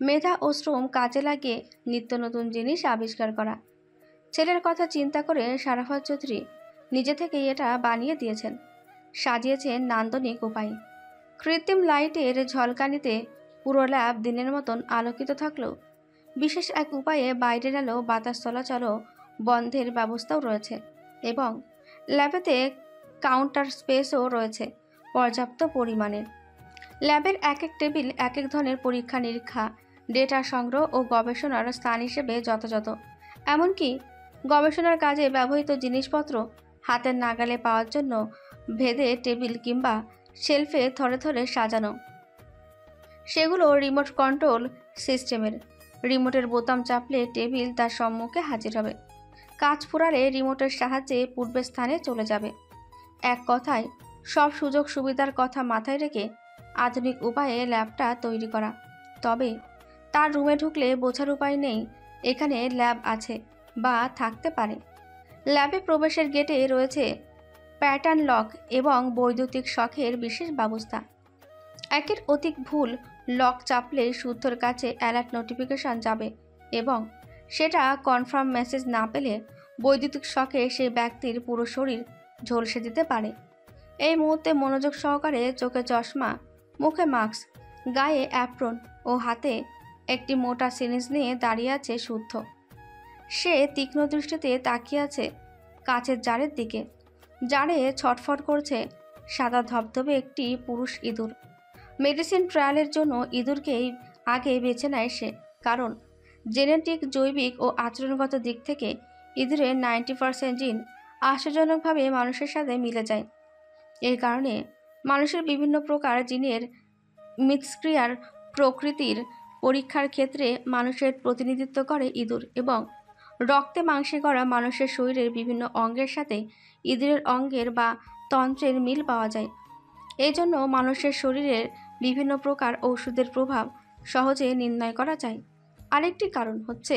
মেধা ও শ্রম কাজে লাগিয়ে নিত্য নতুন জিনিস আবিষ্কার করা। ছেলের কথা চিন্তা করে সারাফাত চৌধুরী নিজে থেকেই এটা বানিয়ে দিয়েছেন, সাজিয়েছেন নান্দনিক উপায়ে। কৃত্রিম লাইটের ঝলকানিতে পুরো ল্যাব দিনের মতন আলোকিত থাকলেও বিশেষ এক উপায়ে বাইরের আলো বাতাস চলাচল বন্ধের ব্যবস্থাও রয়েছে এবং ল্যাবেতে কাউন্টার স্পেসও রয়েছে পর্যাপ্ত পরিমাণে। ল্যাবের এক এক টেবিল এক এক ধরনের পরীক্ষা নিরীক্ষা, ডেটা সংগ্রহ ও গবেষণার স্থান হিসেবে যথাযথ। এমনকি গবেষণার কাজে ব্যবহৃত জিনিসপত্র হাতের নাগালে পাওয়ার জন্য ভেদে টেবিল কিংবা শেলফে থরে থরে সাজানো। সেগুলো রিমোট কন্ট্রোল সিস্টেমের। রিমোটের বোতাম চাপলে টেবিল তার সম্মুখে হাজির হবে, কাজ ফুরালে রিমোটের সাহায্যে পূর্বের স্থানে চলে যাবে। এক কথায় সব সুযোগ সুবিধার কথা মাথায় রেখে আধুনিক উপায়ে ল্যাবটা তৈরি করা। তবে তার রুমে ঢুকলে বোঝার উপায় নেই এখানে ল্যাব আছে বা থাকতে পারে। ল্যাবে প্রবেশের গেটে রয়েছে প্যাটার্ন লক এবং বৈদ্যুতিক শকের বিশেষ ব্যবস্থা। একের অধিক ভুল লক চাপলে শুদ্ধর কাছে অ্যালার্ট নোটিফিকেশন যাবে এবং সেটা কনফার্ম মেসেজ না পেলে বৈদ্যুতিক শকে সেই ব্যক্তির পুরো শরীর ঝলসে দিতে পারে। এই মুহূর্তে মনোযোগ সহকারে চোখে চশমা, মুখে মাস্ক, গায়ে অ্যাপ্রন ও হাতে একটি মোটা সিরিঞ্জ নিয়ে দাঁড়িয়ে আছে শুদ্ধ। সে তীক্ষ্ণ দৃষ্টিতে তাকিয়ে আছে কাচের জারের দিকে। জারে ছটফট করছে সাদা ধবধবে একটি পুরুষ ইঁদুর। মেডিসিন ট্রায়ালের জন্য ইঁদুরকেই আগে বেছে নেয় সে, কারণ জেনেটিক, জৈবিক ও আচরণগত দিক থেকে ইঁদুরের 90% জিন আশ্চর্যজনকভাবে মানুষের সাথে মিলে যায়। এই কারণে মানুষের বিভিন্ন প্রকার জিনের মিথস্ক্রিয়ার প্রকৃতির পরীক্ষার ক্ষেত্রে মানুষের প্রতিনিধিত্ব করে ইঁদুর এবং রক্তে মাংসে করা মানুষের শরীরের বিভিন্ন অঙ্গের সাথে ইঁদুরের অঙ্গের বা তন্ত্রের মিল পাওয়া যায়। এই জন্য মানুষের শরীরের বিভিন্ন প্রকার ওষুধের প্রভাব সহজে নির্ণয় করা যায়। আরেকটি কারণ হচ্ছে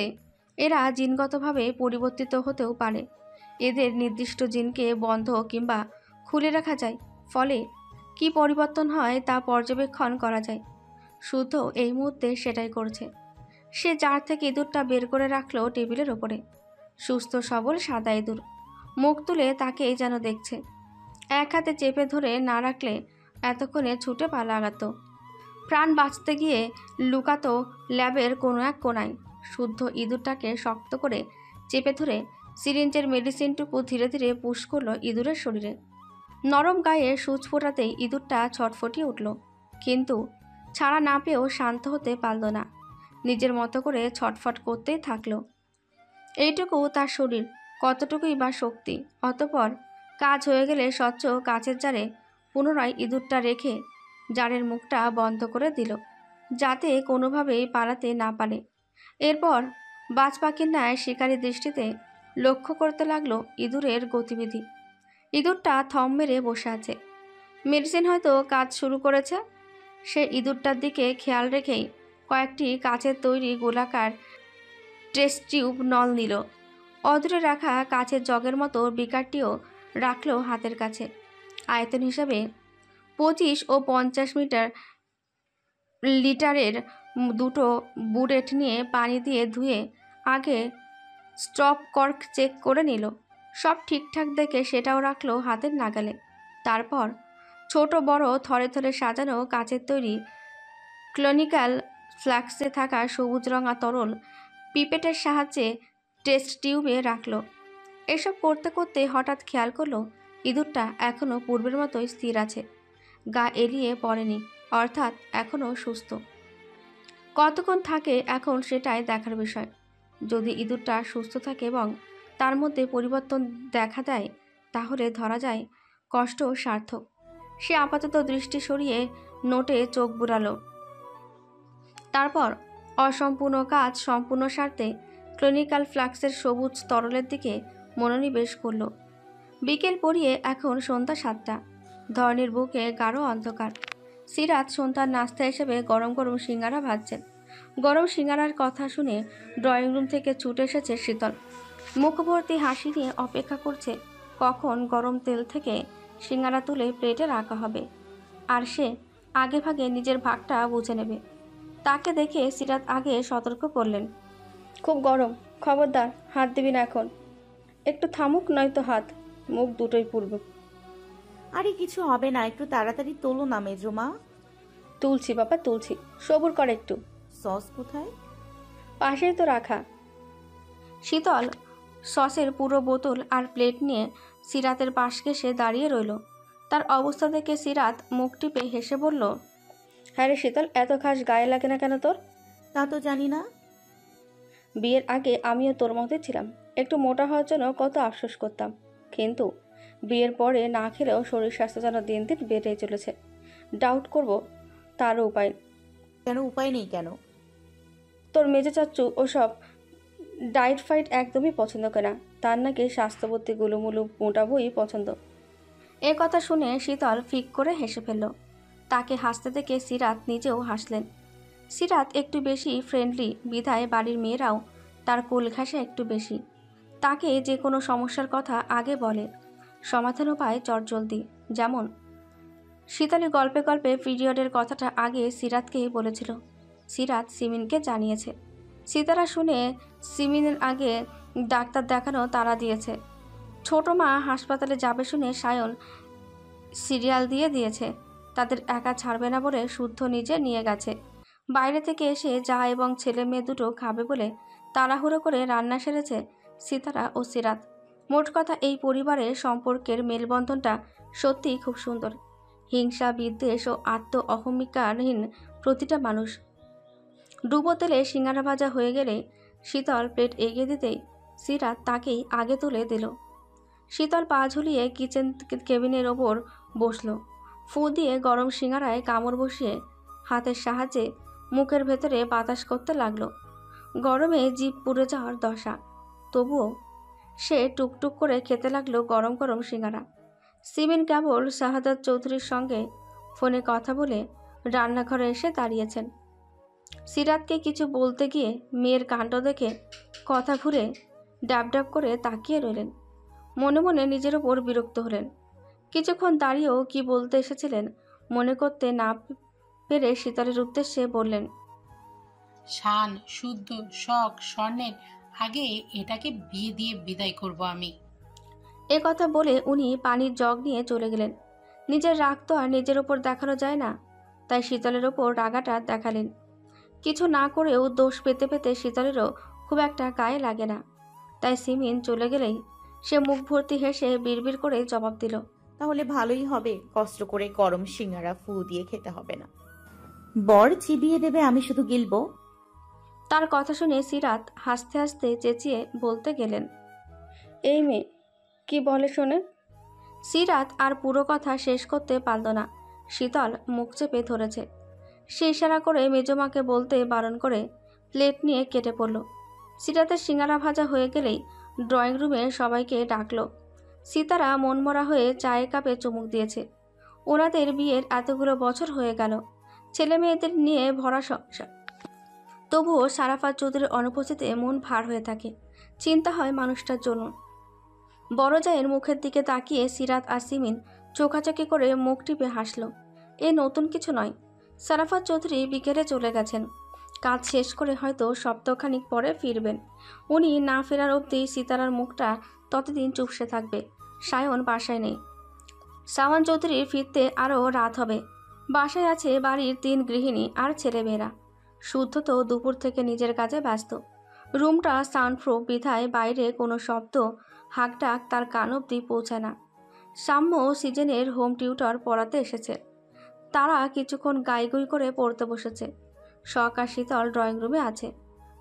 এরা জিনগতভাবে পরিবর্তিত হতেও পারে। এদের নির্দিষ্ট জিনকে বন্ধ কিংবা খুলে রাখা যায়, ফলে কি পরিবর্তন হয় তা পর্যবেক্ষণ করা যায়। শুদ্ধ এই মুহূর্তে সেটাই করছে। সে জার থেকে ইঁদুরটা বের করে রাখলো টেবিলের ওপরে। সুস্থ সবল সাদা ইঁদুর মুখ তুলে তাকেই যেন দেখছে। এক হাতে চেপে ধরে না রাখলে এতক্ষণে ছুটে পালাগাত, প্রাণ বাঁচতে গিয়ে লুকাতো ল্যাবের কোনো এক কোনায়। শুদ্ধ ইঁদুরটাকে শক্ত করে চেপে ধরে সিরিঞ্জের মেডিসিনটুকু ধীরে ধীরে পুশ করলো ইঁদুরের শরীরে। নরম গায়ে সূচ ফোটাতেই ইঁদুরটা ছটফটিয়ে উঠল, কিন্তু ছাড়া না পেয়েও শান্ত হতে পারল না। নিজের মতো করে ছটফট করতেই থাকলো। এইটুকু তার শরীর, কতটুকুই বা শক্তি। অতঃপর কাজ হয়ে গেলে স্বচ্ছ কাচের জারে পুনরায় ইঁদুরটা রেখে জারের মুখটা বন্ধ করে দিল, যাতে কোনোভাবেই পালাতে না পারে। এরপর বাজ পাখির ন্যায় শিকারী দৃষ্টিতে লক্ষ্য করতে লাগলো ইঁদুরের গতিবিধি। ইঁদুরটা থম মেরে বসে আছে। মেডিসিন হয়তো কাজ শুরু করেছে। সে ইঁদুরটার দিকে খেয়াল রেখেই কয়েকটি কাচের তৈরি গোলাকার টেস্ট টিউব নল নিল। অদূরে রাখা কাচের জগের মতো বিকারটিও রাখলো হাতের কাছে। আয়তন হিসাবে 25 ও 50 লিটারের দুটো বুলেট নিয়ে পানি দিয়ে ধুয়ে আগে স্টপ কর্ক চেক করে নিল। সব ঠিকঠাক দেখে সেটাও রাখলো হাতের নাগালে। তারপর ছোট বড় থরে থরে সাজানো কাচের তৈরি ক্লিনিক্যাল ফ্লাস্কে থাকা সবুজ রঙা তরল পিপেটের সাহায্যে টেস্ট টিউবে রাখল। এসব করতে করতে হঠাৎ খেয়াল করলো ইঁদুরটা এখনও পূর্বের মতোই স্থির আছে, গা এলিয়ে পড়েনি, অর্থাৎ এখনও সুস্থ। কতক্ষণ থাকে এখন সেটাই দেখার বিষয়। যদি ইঁদুরটা সুস্থ থাকে এবং তার মধ্যে পরিবর্তন দেখা দেয়, তাহলে ধরা যায় কষ্ট সার্থক। সে আপাতত দৃষ্টি সরিয়ে নোটে চোখ বুলালো। তারপর অসম্পূর্ণ কাজ সম্পূর্ণ স্বার্থে ক্লিনিক্যাল ফ্লাক্সের সবুজ তরলের দিকে মনোনিবেশ করল। বিকেল পড়িয়ে এখন সন্ধ্যা 7টা। ধরনীর বুকে গাঢ় অন্ধকার। সিরাত সন্ধ্যার নাস্তা হিসেবে গরম গরম সিঙ্গারা ভাজছেন। গরম সিঙ্গারার কথা শুনে ড্রয়িং রুম থেকে ছুটে এসেছে শীতল। মুখভর্তি হাসি নিয়ে অপেক্ষা করছে কখন গরম তেল থেকে সিঙ্গারা তুলে প্লেটে রাখা হবে। আর সে আগে ভাগে নিজের ভাগটা বুঝে নেবে। তাকে দেখে সিরাত আগে সতর্ক করলেন, খুব গরম, খবরদার হাত দিবি না এখন। একটু থামুক, নয়তো হাত মুখ দুটোই পুড়বে। আরে কিছু হবে না, একটু তাড়াতাড়ি তোলো না মেজমা। তুলছি বাবা তুলছি, সবুর কর একটু। সস কোথায়? পাশেই তো রাখা। শীতল সসের পুরো বোতল আর প্লেট নিয়ে সিরাতের পাশ ঘেঁষে দাঁড়িয়ে রইল। তার অবস্থা দেখে সিরাত মুখ টিপে হেসে বলল, হ্যাঁ রে শীতল, এত খাস গায়ে লাগে না কেন তোর? তা তো জানি না। বিয়ের আগে আমিও তোর মতোই ছিলাম, একটু মোটা হওয়ার জন্য কত আফসোস করতাম। কিন্তু বিয়ের পরে না খেলেও শরীর স্বাস্থ্য যেন দিন দিন বেড়েই চলেছে। ডাউট করব তারও উপায়। কেন উপায় নেই কেন? তোর মেজে চাচ্চু ওসব ডায়েট ফাইট একদমই পছন্দ করে না, তার নাকি স্বাস্থ্যবতী গুলুমুলু মোটা বই পছন্দ। এ কথা শুনে শীতল ফিক করে হেসে ফেলল। তাকে হাসতে দেখে সিরাত নিজেও হাসলেন। সিরাত একটু বেশি ফ্রেন্ডলি বিধায় বাড়ির মেয়েরাও তার কোল ঘাসে একটু বেশি। তাকে যে কোনো সমস্যার কথা আগে বলে, সমাধান উপায় চটজলদি। যেমন শীতলী গল্পে গল্পে পিরিয়ডের কথাটা আগে সিরাতকেই বলেছিল। সিরাত সিমিনকে জানিয়েছে। সিতারা শুনে সিমিনের আগে ডাক্তার দেখানো তাড়া দিয়েছে। ছোট মা হাসপাতালে যাবে শুনে সায়ন সিরিয়াল দিয়ে দিয়েছে। তাদের একা ছাড়বে না বলে শুদ্ধ নিজে নিয়ে গেছে। বাইরে থেকে এসে যা এবং ছেলে মেয়ে দুটো খাবে বলে তাড়াহুড়ো করে রান্না সেরেছে সিতারা ও সিরাত। মোট কথা এই পরিবারের সম্পর্কের মেলবন্ধনটা সত্যিই খুব সুন্দর। হিংসা বিদ্বেষ ও আত্ম অহমিকারহীন প্রতিটা মানুষ। ডুবো তেলে সিঙ্গারা ভাজা হয়ে গেলে শীতল প্লেট এগিয়ে দিতেই সিরাত তাকেই আগে তুলে দিল। শীতল পা ঝুলিয়ে কিচেন কেবিনের ওপর বসলো। ফু দিয়ে গরম সিঙ্গারায় কামড় বসিয়ে হাতের সাহায্যে মুখের ভেতরে বাতাস করতে লাগলো। গরমে জিভ পুড়ে যাওয়ার দশা, তবুও সে টুকটুক করে খেতে লাগলো গরম গরম সিঙ্গারা। সিমিন কেবল শাহাদাত চৌধুরীর সঙ্গে ফোনে কথা বলে রান্নাঘরে এসে দাঁড়িয়েছেন। সিরাতকে কিছু বলতে গিয়ে মেয়ের কাণ্ড দেখে কথা ঘুরে ডাব ডাব করে তাকিয়ে রইলেন। মনে মনে নিজের ওপর বিরক্ত হলেন। কিছুক্ষণ দাঁড়িয়েও কি বলতে এসেছিলেন মনে করতে না পেরে শীতলের উদ্দেশ্যে বললেন, শান শুদ্ধ শখ স্বর্ণের আগে এটাকে বিয়ে দিয়ে বিদায় করব আমি। এ কথা বলে উনি পানির জগ নিয়ে চলে গেলেন। নিজের রাগ তো আর নিজের ওপর দেখানো যায় না, তাই শীতলের ওপর রাগাটা দেখালেন। কিছু না করেও দোষ পেতে পেতে শীতলেরও খুব একটা গায়ে লাগে না। তাই সিমিন চলে গেলেই সে মুখ ভর্তি হেসে বিড়বিড় করে জবাব দিল, তাহলে ভালোই হবে, কষ্ট করে গরম সিঙ্গারা ফু দিয়ে খেতে হবে না। বর চিবিয়ে দেবে, আমি শুধু গিলবো। তার কথা শুনে সিরাত হাসতে হাসতে চেঁচিয়ে বলতে গেলেন, এই মেয়ে কি বলে শোনে। সিরাত আর পুরো কথা শেষ করতে পারল না। শীতল মুখ চেপে ধরেছে। সে ইশারা করে মেজমাকে বলতে বারণ করে প্লেট নিয়ে কেটে পড়ল। সিরাতের সিঙ্গারা ভাজা হয়ে গেলেই ড্রয়িং রুমে সবাইকে ডাকলো। সিতারা মনমরা হয়ে চায়ের কাপে চুমুক দিয়েছে। ওনাদের বিয়ের এতগুলো বছর হয়ে গেল, ছেলে মেয়েদের নিয়ে ভরা সংসার, তবুও সারাফাত চৌধুরীর অনুপস্থিতিতে মন ভার হয়ে থাকে। চিন্তা হয় মানুষটার জন্য। বড় জায়ের মুখের দিকে তাকিয়ে সিরাত আর সিমিন চোখাচোখি করে মুখ টিপে হাসল। এ নতুন কিছু নয়। সারাফাত চৌধুরী বিকেলে চলে গেছেন। কাজ শেষ করে হয়তো সপ্তাহখানিক পরে ফিরবেন। উনি না ফেরার অবধি সিতারার মুখটা ততদিন চুপসে থাকবে। সায়ন বাসায় নেই। সাওয়ান চৌধুরীর ফিরতে আরও রাত হবে। বাসায় আছে বাড়ির 3 গৃহিণী আর ছেলেমেয়েরা। শুদ্ধ তো দুপুর থেকে নিজের কাজে ব্যস্ত। রুমটা সাউন্ডপ্রুফ বিধায় বাইরে কোনো শব্দ হাঁকডাক তার কান অবধি পৌঁছায় না। সাম্য সিজনের হোম টিউটর পড়াতে এসেছে। তারা কিছুক্ষণ গাইগুই করে পড়তে বসেছে। শখ আর শীতল ড্রয়িং রুমে আছে।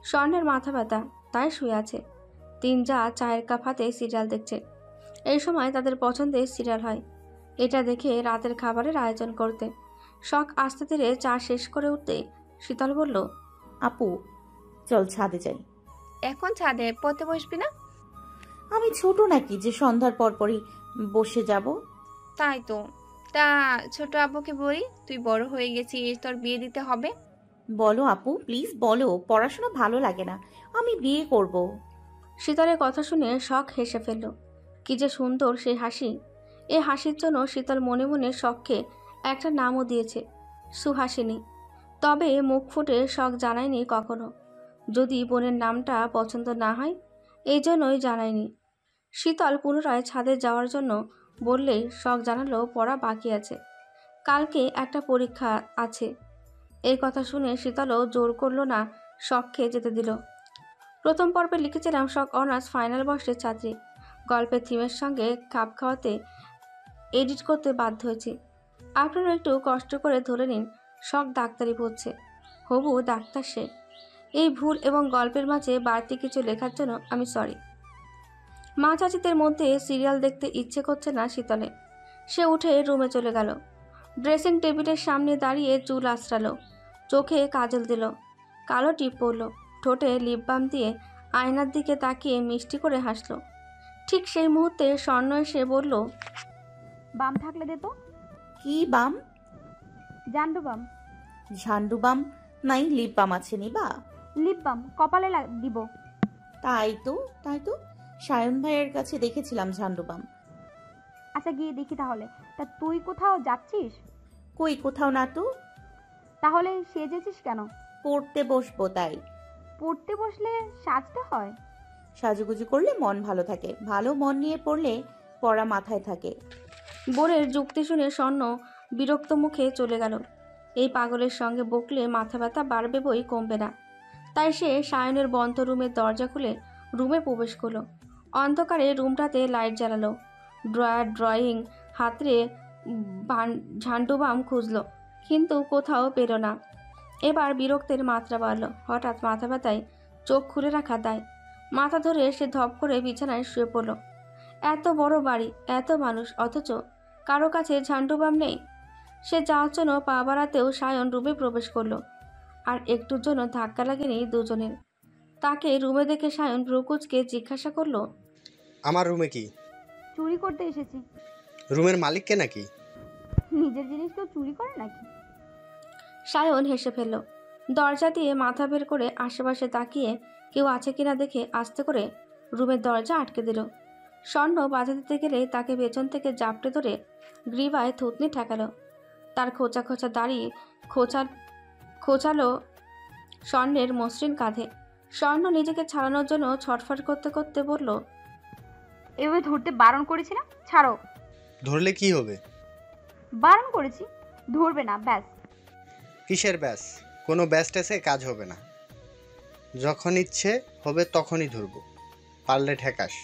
স্বর্ণের মাথা ব্যথা, তাই শুয়ে আছে। 3 যা চায়ের কাপ হাতে সিরিয়াল দেখছে। এই সময় তাদের পছন্দের সিরিয়াল হয়। এটা দেখে রাতের খাবারের আয়োজন করতে শখ আস্তে ধীরে চা শেষ করে উঠতে শীতল বলল, আপু চল ছাদে যাই। এখন ছাদে পড়তে বসবি না? আমি ছোট নাকি যে সন্ধ্যার পরপরই বসে যাব? তাই তো। তা ছোট আব্বুকে বলি তুই বড় হয়ে গেছিস, তোর বিয়ে দিতে হবে। বলো আপু প্লিজ বলো, পড়াশোনা ভালো লাগে না, আমি বিয়ে করব। শীতলের কথা শুনে শখ হেসে ফেলল। কি যে সুন্দর সেই হাসি। এ হাসির জন্য শীতল মনে মনে শখকে একটা নামও দিয়েছে, সুহাসিনী। তবে মুখ ফুটে শখ জানায়নি কখনো। যদি বোনের নামটা পছন্দ না হয় এই জন্যই জানায়নি। শীতল পুনরায় ছাদে যাওয়ার জন্য বললেই শখ জানালো পড়া বাকি আছে, কালকে একটা পরীক্ষা আছে। এই কথা শুনে শীতলও জোর করলো না, শখকে যেতে দিল। প্রথম পর্বে লিখেছিলাম শখ অনার্স ফাইনাল বর্ষের ছাত্রী। গল্পের থিমের সঙ্গে খাপ খাওয়াতে এডিট করতে বাধ্য হয়েছি। আপনারা একটু কষ্ট করে ধরে নিন শখ ডাক্তারি পড়ছে, হবু ডাক্তার সে। এই ভুল এবং গল্পের মাঝে বাড়তি কিছু লেখার জন্য আমি সরি। মা চাচিদের মধ্যে সিরিয়াল দেখতে ইচ্ছে করছে না শীতলে। সে উঠে রুমে চলে গেল। ড্রেসিং টেবিলের সামনে দাঁড়িয়ে চুল আঁচড়ালো, চোখে কাজল দিল, কালো টিপ পরল, ঠোঁটে লিপ বাম দিয়ে আয়নার দিকে তাকিয়ে মিষ্টি করে হাসল। ঠিক সেই মুহূর্তে স্বর্ণ এসে বলল, বাম থাকলে দে তো। কি বাম? জান্ডু বাম। ঝান্ডু বাম নাই, লিপ বাম আছে নিবা? লিপ বাম কপালে দিব। তাই তো সায়ন ভাইয়ের কাছে দেখেছিলাম ঝান্ডু বাম। আচ্ছা গিয়ে দেখি তাহলে। তা তুই কোথাও যাচ্ছিস? কই, কোথাও না তো। তাহলে সেজেছিস কেন? পড়তে বসবো তাই। পড়তে বসলে সাজতে হয়? সাজুগুজু করলে মন ভালো থাকে, ভালো মন নিয়ে পড়লে পড়া মাথায় থাকে। বোনের যুক্তি শুনে স্বর্ণ বিরক্ত মুখে চলে গেল। এই পাগলের সঙ্গে বকলে মাথা ব্যথা বাড়বে বই কমবে না। তাই সে সায়নের বন্ধ রুমের দরজা খুলে রুমে প্রবেশ করলো। অন্ধকারে রুমটাতে লাইট জ্বালালো। ড্রয়িং হাতড়ে ঝান্ডু বাম খুঁজলো, কিন্তু কোথাও পেল না। এবার বিরক্তের মাত্রা বাড়ল। হঠাৎ মাথা ব্যথায় চোখ খুলে রাখা দায়। মাথা ধরে সে ধপ করে বিছানায় শুয়ে পড়ল। এত বড় বাড়ি, এত মানুষ, অথচ কারো কাছে ঝান্ডু বাম নেই। সে যাওয়ার জন্য পা বাড়াতেও সায়ন রুমে প্রবেশ করলো। আর একটুর জন্য ধাক্কা লাগেনি দুজনের। তাকে রুমে দেখে সায়ন ভ্রুকুচকে জিজ্ঞাসা করলো, আমার রুমে কি? চুরি করতে এসেছি। রুমের মালিককে নাকি? নিজের জিনিস কেউ চুরি করে নাকি? সায়ন হেসে ফেলল। দরজা দিয়ে মাথা বের করে আশেপাশে তাকিয়ে কেউ আছে কিনা দেখে আস্তে করে রুমের দরজা আটকে দিল। স্বর্ণ বাধা দিতে গেলে তাকে পেছন থেকে জাপটে ধরে গ্রীবায় থুতনি ঠেকালো। তার খোঁচা খোঁচা দাড়ি খোঁচালো স্বর্ণের মসৃণ কাঁধে। স্বর্ণ নিজেকে ছাড়ানোর জন্য ছটফট করতে করতে বলল, এভাবে ধরতে বারণ করেছি না? ছাড়ো। ধরলে কি হবে? বারণ করেছি, ধরবে না, ব্যাস। কিসের ব্যাস? কোনো ব্যাস ট্যাসে কাজ হবে না। যখন ইচ্ছে হবে তখনই ধরবো, পারলে ঠেকাস।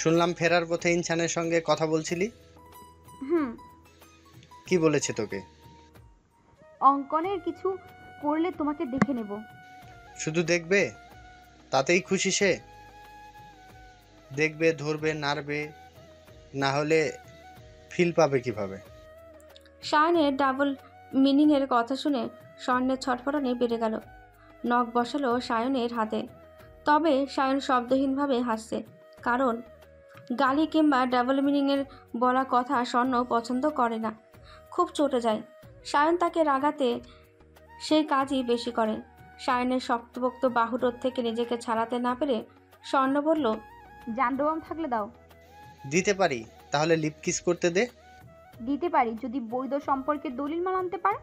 শুনলাম ফেরার পথে ইনসানের সঙ্গে কথা বলছিলি। কি বলেছে তোকে? অঙ্কনের কিছু করলে তোমাকে দেখে নেব। শুধু দেখবে তাতেই খুশি সে? দেখবে, ধরবে, নাড়বে, না হলে ফিল পাবে কিভাবে? সায়নের ডাবল মিনিংয়ের কথা শুনে স্বর্ণের ছটফটানি বেড়ে গেল। নখ বসালো সায়নের হাতে। তবে সায়ন শব্দহীনভাবে হাসছে, কারণ গালি কিংবা ডাবল মিনিংয়ের বলা কথা স্বর্ণ পছন্দ করে না, খুব চটে যায়। সায়ন তাকে রাগাতে সেই কাজই বেশি করে। সায়নের শক্তপোক্ত বাহুডোর থেকে নিজেকে ছাড়াতে না পেরে স্বর্ণ বলল, জান্ডু বাম থাকলে দাও। দিতে পারি, তাহলে লিপ কিস করতে দে। দিতে পারি যদি বৈধ সম্পর্কে দলিল মাল আনতে পারে।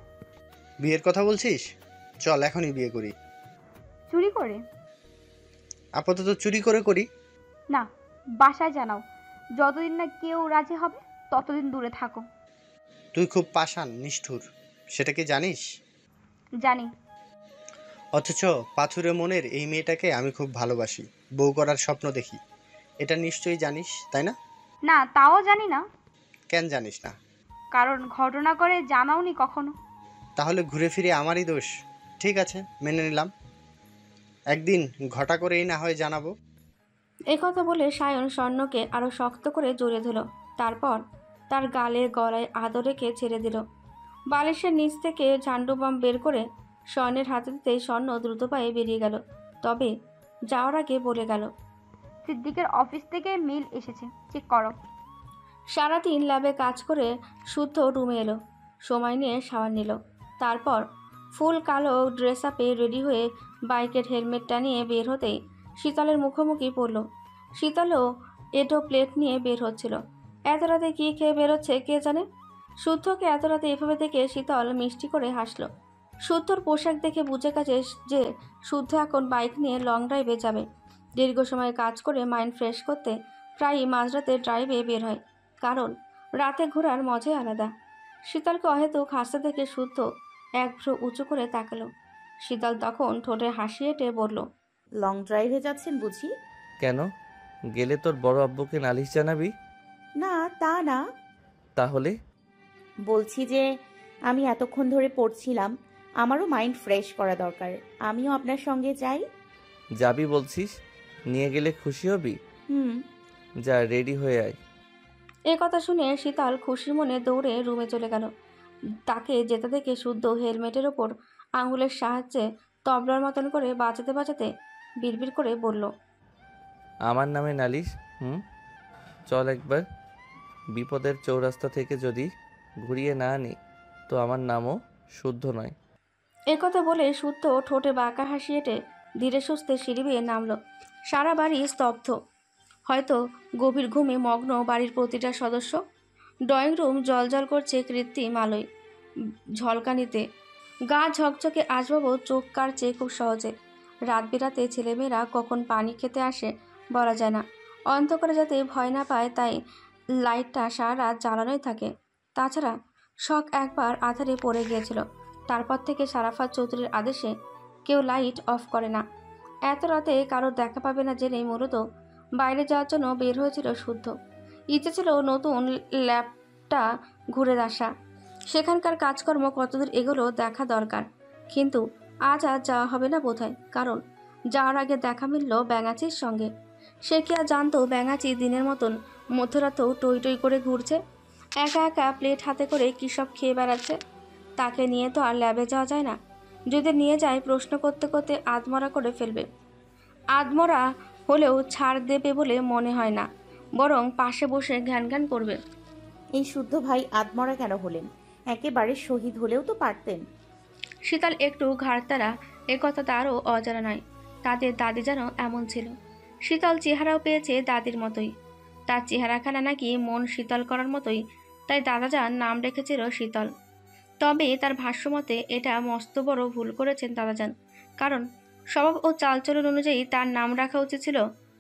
বিয়ের কথা বলছিস? চল এখনই বিয়ে করি। চুরি করে? আপাতত চুরি করে করি। না, বাসায় জানাও। যতদিন না কেউ রাজি হবে ততদিন দূরে থাকো। তুই খুব পাষাণ, নিষ্ঠুর, সেটা কি জানিস? জানি। অথচ পাথুরে মনের এই মেয়েটাকে আমি খুব ভালোবাসি, বউ করার স্বপ্ন দেখি। এটা নিশ্চয়ই জানিস, তাই না? না, তাও জানি না। কেন জানিস না? কারণ ঘটনা করে জানাওনি কখনো। তাহলে ঘুরে ফিরে আমারই দোষ। ঠিক আছে, মেনে নিলাম। একদিন ঘটা করেই না হয় জানাবো। এই কথা বলে সায়ন স্বর্ণকে আরো শক্ত করে জড়িয়ে ধরল। তারপর তার গালে গলায় আদর রেখে ছেড়ে দিল। বালিশের নিচ থেকে ঝান্ডু বাম বের করে স্বর্ণের হাতে দিতে স্বর্ণ দ্রুত পায়ে বেরিয়ে গেল। তবে যাওয়ার আগে বলে গেল, সিদ্দিকের অফিস থেকে মেল এসেছে, চেক করো। সারাদিন ল্যাবে কাজ করে শুদ্ধ রুমে এলো, সময় নিয়ে শাওয়ার নিল। তারপর ফুল কালো ড্রেস আপে রেডি হয়ে বাইকের হেলমেটটা নিয়ে বের হতেই শীতলের মুখোমুখি পড়ল। শীতলও এটো প্লেট নিয়ে বের হচ্ছিল। এত রাতে কী খেয়ে বেরোচ্ছে কে জানে। শুদ্ধকে এত রাতে এভাবে দেখে শীতল মিষ্টি করে হাসল। শুদ্ধর পোশাক দেখে বুঝে গেছে যে শুদ্ধ এখন বাইক নিয়ে লং ড্রাইভে যাবে। দীর্ঘ সময় কাজ করে মাইন্ড ফ্রেশ করতে প্রায়ই মাঝরাতে ড্রাইভে বের হয়, কারণ রাতে ঘোরার মজাই আলাদা। শীতলকে অহেতুক হাসতে দেখে শুদ্ধ এক ভ্রু উঁচু করে তাকালো। শীতল তখন ঠোঁটে হাসি এঁটে বলল, লং ড্রাইভে যাচ্ছেন বুঝি? কেন? গেলে তোর বড় আব্বুকে নালিশ জানাবি? না তা না, তাহলে? বলছি যে আমি এতক্ষণ ধরে পড়ছিলাম, আমারও মাইন্ড ফ্রেশ করা দরকার। আমিও আপনার সঙ্গে যাই। যাবি বলছিস? নিয়ে গেলে খুশি হবি? হুম। যা, রেডি হয়ে আয়। এ কথা শুনে শীতল খুশি মনে দৌড়ে রুমে চলে গেল। তাকে যেতে দেখে শুদ্ধ হেলমেটের ওপর আঙুলের সাহায্যে তবলার মতন করে বাজাতে বাজাতে বিড়বিড় করে বলল, আমার নামে নালিশ? চল একবার। বিপদের চৌরাস্তা থেকে যদি ঘুরিয়ে না আনি তো আমার নামও শুদ্ধ নয়। একথা বলে শুদ্ধ ঠোঁটে বাঁকা হাসি এঁটে ধীরে সুস্থে সিঁড়ি বেয়ে নামল। সারা বাড়ি স্তব্ধ, হয়তো গভীর ঘুমে মগ্ন বাড়ির প্রতিটা সদস্য। ড্রয়িং রুম জলজল করছে কৃত্রিম আলোয়, ঝলকানিতে। গা ঝকঝকে আসবাবও চোখ কাটছে খুব সহজে। রাত বিরাতে ছেলেমেয়েরা কখন পানি খেতে আসে বলা যায় না। অন্ধকারে যাতে ভয় না পায় তাই লাইটটা সারা রাত জ্বালানোই থাকে। তাছাড়া শখ একবার আধারে পড়ে গিয়েছিল, তারপর থেকে সারাফাত চৌধুরীর আদেশে কেউ লাইট অফ করে না। এত রাতে কারোর দেখা পাবে না জেনেই মূলত বাইরে যাওয়ার জন্য বের হয়েছিল শুদ্ধ। ইচ্ছে ছিল নতুন ল্যাবটা ঘুরে আসা, সেখানকার কাজকর্ম কতদূর এগুলো দেখা দরকার। কিন্তু আজ যাওয়া হবে না বোধহয়, কারণ যাওয়ার আগে দেখা মিলল ব্যাঙাচির সঙ্গে। সে কি আর জানতো ব্যাঙাচি দিনের মতন মধ্যরাতেও টই টই করে ঘুরছে, একা একা প্লেট হাতে করে কী সব খেয়ে বেড়াচ্ছে। তাকে নিয়ে তো আর ল্যাবে যাওয়া যায় না। যদি নিয়ে যায় প্রশ্ন করতে করতে আধমরা করে ফেলবে। আধমরা হলেও ছাড় দেবে বলে মনে হয় না, বরং পাশে বসে ঘ্যান ঘ্যান করবে। এই শুদ্ধ ভাই আদমরা কেন হলেন? একেবারে শহীদ হলেও তো পারতেন। শীতল একটু ঘাড়তারা, এ কথা তারও অজানা নয়। তাদের দাদি যেন এমন ছিল। শীতল চেহারাও পেয়েছে দাদির মতোই। তার চেহারাখানা নাকি মন শীতল করার মতোই, তাই দাদাজান নাম রেখেছিল শীতল। তবে তার ভাষ্যমতে এটা মস্ত বড় ভুল করেছেন দাদাজান, কারণ স্বভাব ও চালচলন অনুযায়ী তার নাম রাখা উচিত ছিল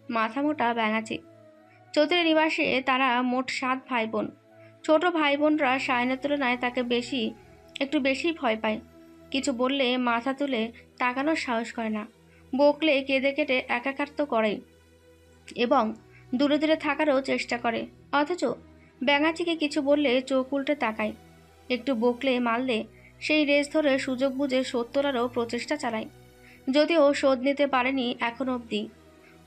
মাথামোটা ব্যাঙাচি। চৌধুরী নিবাসে তারা মোট 7 ভাই বোন। ছোট ভাই বোনরা সায়নের তুলনায় তাকে একটু বেশি ভয় পায়। কিছু বললে মাথা তুলে তাকানোর সাহস করে না, বকলে কেঁদে কেটে একাকার তো করেই এবং দূরে দূরে থাকারও চেষ্টা করে। অথচ ব্যাঙাচিকে কিছু বললে চোখ উল্টে তাকায়, একটু বকলে মারলে সেই রেস ধরে সুযোগ বুঝে শোধ তোলারও প্রচেষ্টা চালায়। যদিও শোধ নিতে পারেনি এখনো অবধি।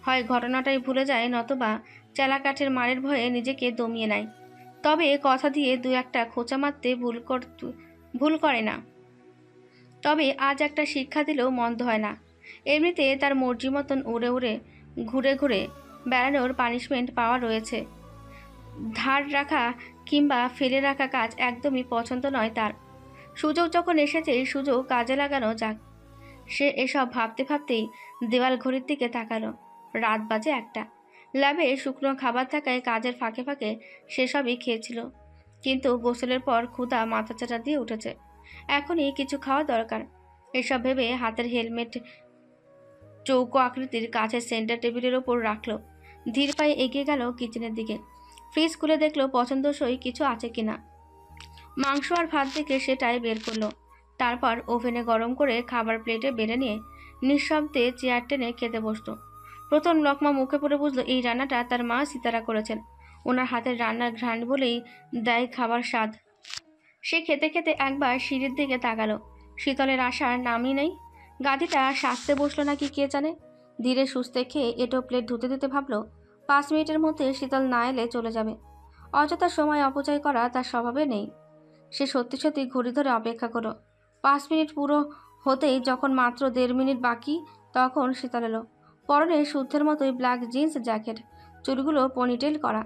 হয় ঘটনাটাই ভুলে যায়, নতবা চেলাকাঠের মারের ভয়ে নিজেকে দমিয়ে নেয়। তবে কথা দিয়ে 2-1টা খোঁচা মারতে ভুল করে না। তবে আজ একটা শিক্ষা দিলেও মন্দ হয় না। এমনিতে তার মর্জি মতন উড়ে উড়ে ঘুরে ঘুরে বেড়ানোর পানিশমেন্ট পাওয়া রয়েছে। ধার রাখা কিংবা ফেলে রাখা কাজ একদমই পছন্দ নয় তার। সুযোগ যখন এসেছে সুযোগ কাজে লাগানো যাক। সে এসব ভাবতে ভাবতেই দেওয়াল ঘড়ির দিকে তাকালো। রাত বাজে 1টা। ল্যাবে শুকনো খাবার থাকায় কাজের ফাঁকে ফাঁকে সেসবই খেয়েছিল, কিন্তু গোসলের পর ক্ষুধা মাথাচাড়া দিয়ে উঠেছে। এখনই কিছু খাওয়া দরকার। এসব ভেবে হাতের হেলমেট চৌকো আকৃতির কাছের সেন্টার টেবিলের ওপর রাখলো। ধীর পায়ে এগিয়ে গেল কিচেনের দিকে। ফ্রিজ খুলে দেখলো পছন্দসই কিছু আছে কিনা। মাংস আর ভাত দেখে সেটাই বের করলো। তারপর ওভেনে গরম করে খাবার প্লেটে বেড়ে নিয়ে নিঃশব্দে চেয়ার টেনে খেতে বসলো। প্রথম লকমা মুখে পড়ে বুঝলো এই রান্নাটা তার মা সিতারা করেছেন। ওনার হাতের রান্নার ঘ্রাণ বলেই দেয় খাবার স্বাদ। সে খেতে খেতে একবার সিঁড়ির দিকে তাকালো। শীতলের আসার নামই নেই। গাদিটা সাজতে বসলো নাকি কে জানে। ধীরে সুস্থে খেয়ে এটো প্লেট ধুতে ধুতে ভাবলো 5 মিনিটের মধ্যে শীতল না এলে চলে যাবে। অযথা সময় অপচয় করা তার স্বভাবে নেই। সে সত্যি সত্যি ঘড়ি ধরে অপেক্ষা করলো। 5 মিনিট পুরো হতেই যখন মাত্র 1.5 মিনিট বাকি, তখন শীতল এলো। পরনে শুদ্ধের মতোই ব্ল্যাক জিন্স জ্যাকেট, চুলগুলো পনিটেল করা,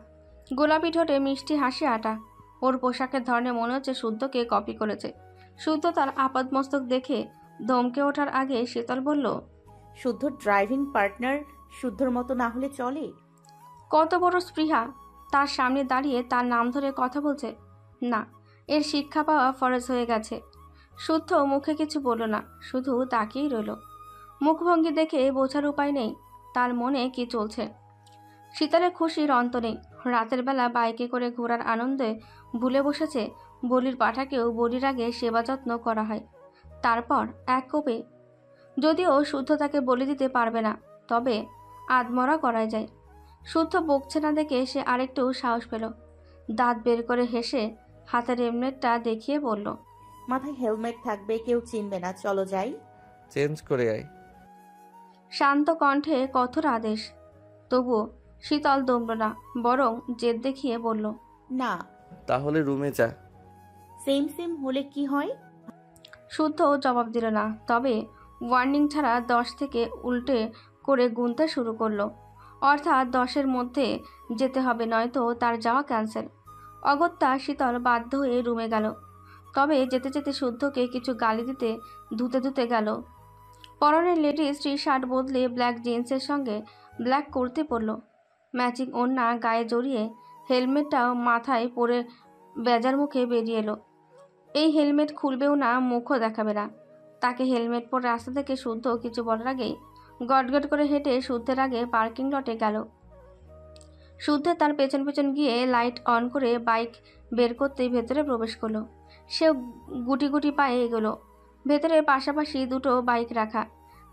গোলাপি ঠোঁটে মিষ্টি হাসি আটা। ওর পোশাকের ধরনে মনে হচ্ছে শুদ্ধকে কপি করেছে। শুদ্ধ তার আপাদমস্তক দেখে ধমকে ওঠার আগে শীতল বলল, শুদ্ধ ড্রাইভিং পার্টনার শুদ্ধর মতো না হলে চলে? কত বড় স্পৃহা! তার সামনে দাঁড়িয়ে তার নাম ধরে কথা বলছে। না, এর শিক্ষা পাওয়া ফরজ হয়ে গেছে। শুদ্ধ মুখে কিছু বলল না, শুধু তাকিয়েই রইল। মুখভঙ্গি দেখে বোঝার উপায় নেই তার মনে কি চলছে। শীতলের খুশির অন্ত নেই। রাতের বেলা বাইকে করে ঘোরার আনন্দে ভুলে বসেছে বলির পাঠাকেও বলির আগে সেবা যত্ন করা হয়। তারপর এক কোপে, যদিও শুদ্ধ তাকে বলে দিতে পারবে না, তবে আধমরা করাই যায়। শুদ্ধ বকছে না দেখে সে আরেকটু সাহস পেল। দাঁত বের করে হেসে হাতের হেলমেটটা দেখিয়ে বলল, মাথায় হেলমেট থাকবে, কেউ চিনবে না, চলো যাই। চেঞ্জ করে আয়। শান্ত কণ্ঠে কঠোর আদেশ। তবুও শীতল দমল না, বরং জেদ দেখিয়ে বলল, না। তাহলে রুমে যা। সেম সেম হলে কি হয়? শুদ্ধ জবাব দিল না, তবে ওয়ার্নিং ছাড়া 10 থেকে উল্টে করে গুনতে শুরু করলো। অর্থাৎ 10-এর মধ্যে যেতে হবে, নয়তো তার যাওয়া ক্যান্সেল। অগত্যা শীতল বাধ্য হয়ে রুমে গেল। তবে যেতে যেতে শুদ্ধকে কিছু গালি দিতে ধুতে ধুতে গেল। পরনের লেডিস টি শার্ট বদলে ব্ল্যাক জিন্সের সঙ্গে ব্ল্যাক কুর্তি পরল। ম্যাচিং ওড়না গায়ে জড়িয়ে হেলমেটটাও মাথায় পরে বেজার মুখে বেরিয়ে এলো। এই হেলমেট খুলবেও না, মুখও দেখাবে না। তাকে হেলমেট পরে রাস্তা থেকে শুদ্ধ কিছু বলার আগেই গটগট করে হেঁটে শুদ্ধের আগে পার্কিং লটে গেল। শুদ্ধ তার পেছন পেছন গিয়ে লাইট অন করে বাইক বের করতেই ভেতরে প্রবেশ করলো। সেও গুটি গুটি পায়ে এগোলো। ভেতরে পাশাপাশি দুটো বাইক রাখা,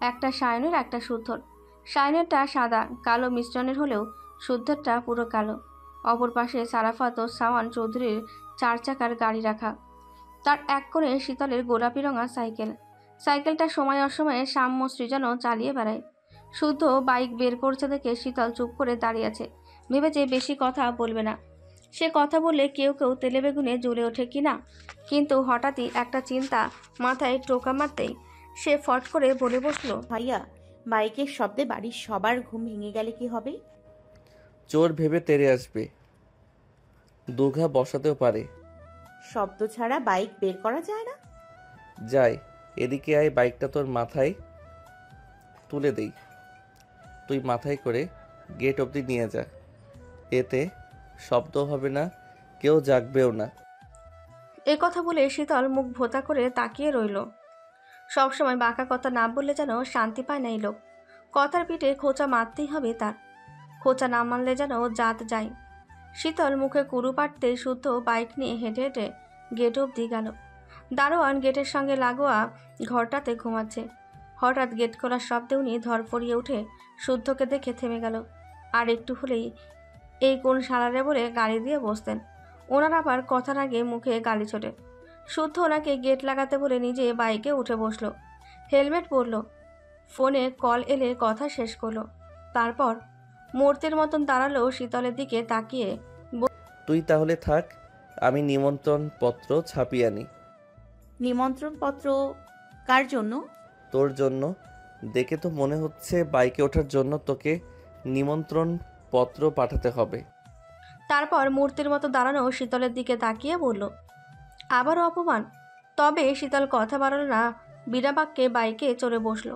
একটা শায়নের একটা শুদ্ধর। শায়নেরটা সাদা কালো মিশ্রণের হলেও শুদ্ধেরটা পুরো কালো। অপর পাশে সারাফাত ও সাওয়ান চৌধুরীর 4 চাকার গাড়ি রাখা। তার এক কোণে শীতলের গোলাপি রঙা সাইকেল। সাইকেলটা সময় অসময়ে সাম্য সৃজন চালিয়ে বেড়ায়। শুদ্ধ বাইক বের করছে দেখে শীতল চুপ করে দাঁড়িয়ে আছে। ভেবেছে বেশি কথা বলবে না। সে কথা বললে কেউ কেউ তেলে বেগুনে জ্বলে ওঠে কি না, কিন্তু হঠাৎই একটা চিন্তা মাথায় টোকা মারতেই সে ফট করে বলে বসলো, ভাইয়া, বাইকের শব্দে বাড়ির সবার ঘুম ভেঙে গেলে কি হবে? চোর ভেবে তেড়ে আসবে, দুঘা বসাতেও পারে। শব্দ ছাড়া বাইক বের করা যায় না? যাই, এদিকে আয়, বাইকটা তোর মাথায় তুলে দেই, তুই মাথায় করে গেট অবধি নিয়ে যা। এতে শব্দ হবে না, কেউ জাগবেও না। এ কথা বলে শীতল মুখ ভোতা করে তাকিয়ে রইল। সবসময় বাঁকা কথা না বললে যেন শান্তি পায় না এই লোক। কথার পিঠে খোঁচা মারতেই হবে তার। খোঁচা না মারলে যেন জাত যায়। শীতল মুখে কুরু পাটতেই শুদ্ধ বাইক নিয়ে হেঁটে হেঁটে গেট অবধি গেল। দারোয়ান গেটের সঙ্গে লাগোয়া ঘরটাতে ঘুমাচ্ছে। হঠাৎ গেট খোলার শব্দে উনি ধরফড়িয়ে উঠে শুদ্ধকে দেখে থেমে গেল। আর একটু হলেই এই কোন সারারে বলে গালি দিয়ে বসতেন। ওনার আবার কথার আগে মুখে গালি ছোটে। শুদ্ধ ওনাকে গেট লাগাতে বলে নিজে বাইকে উঠে বসলো। হেলমেট পরল। ফোনে কল এলে কথা শেষ করলো। তারপর মূর্তির মতন দাঁড়ালো শীতলের দিকে তাকিয়ে। তুই তাহলে থাক, আমি নিমন্ত্রণ পত্র ছাপিয়ে আনি। নিমন্ত্রণ পত্র কার জন্য? তোর জন্য। দেখে তো মনে হচ্ছে বাইকে ওঠার জন্য তোকে নিমন্ত্রণ পত্র পাঠাতে হবে। তারপর মূর্তির মতো দাঁড়ানো শীতলের দিকে তাকিয়ে বলল, আবারও অপমান। তবে শীতল কথা বাড়ালো না, বিনা বাক্যে বাইকে চড়ে বসলো।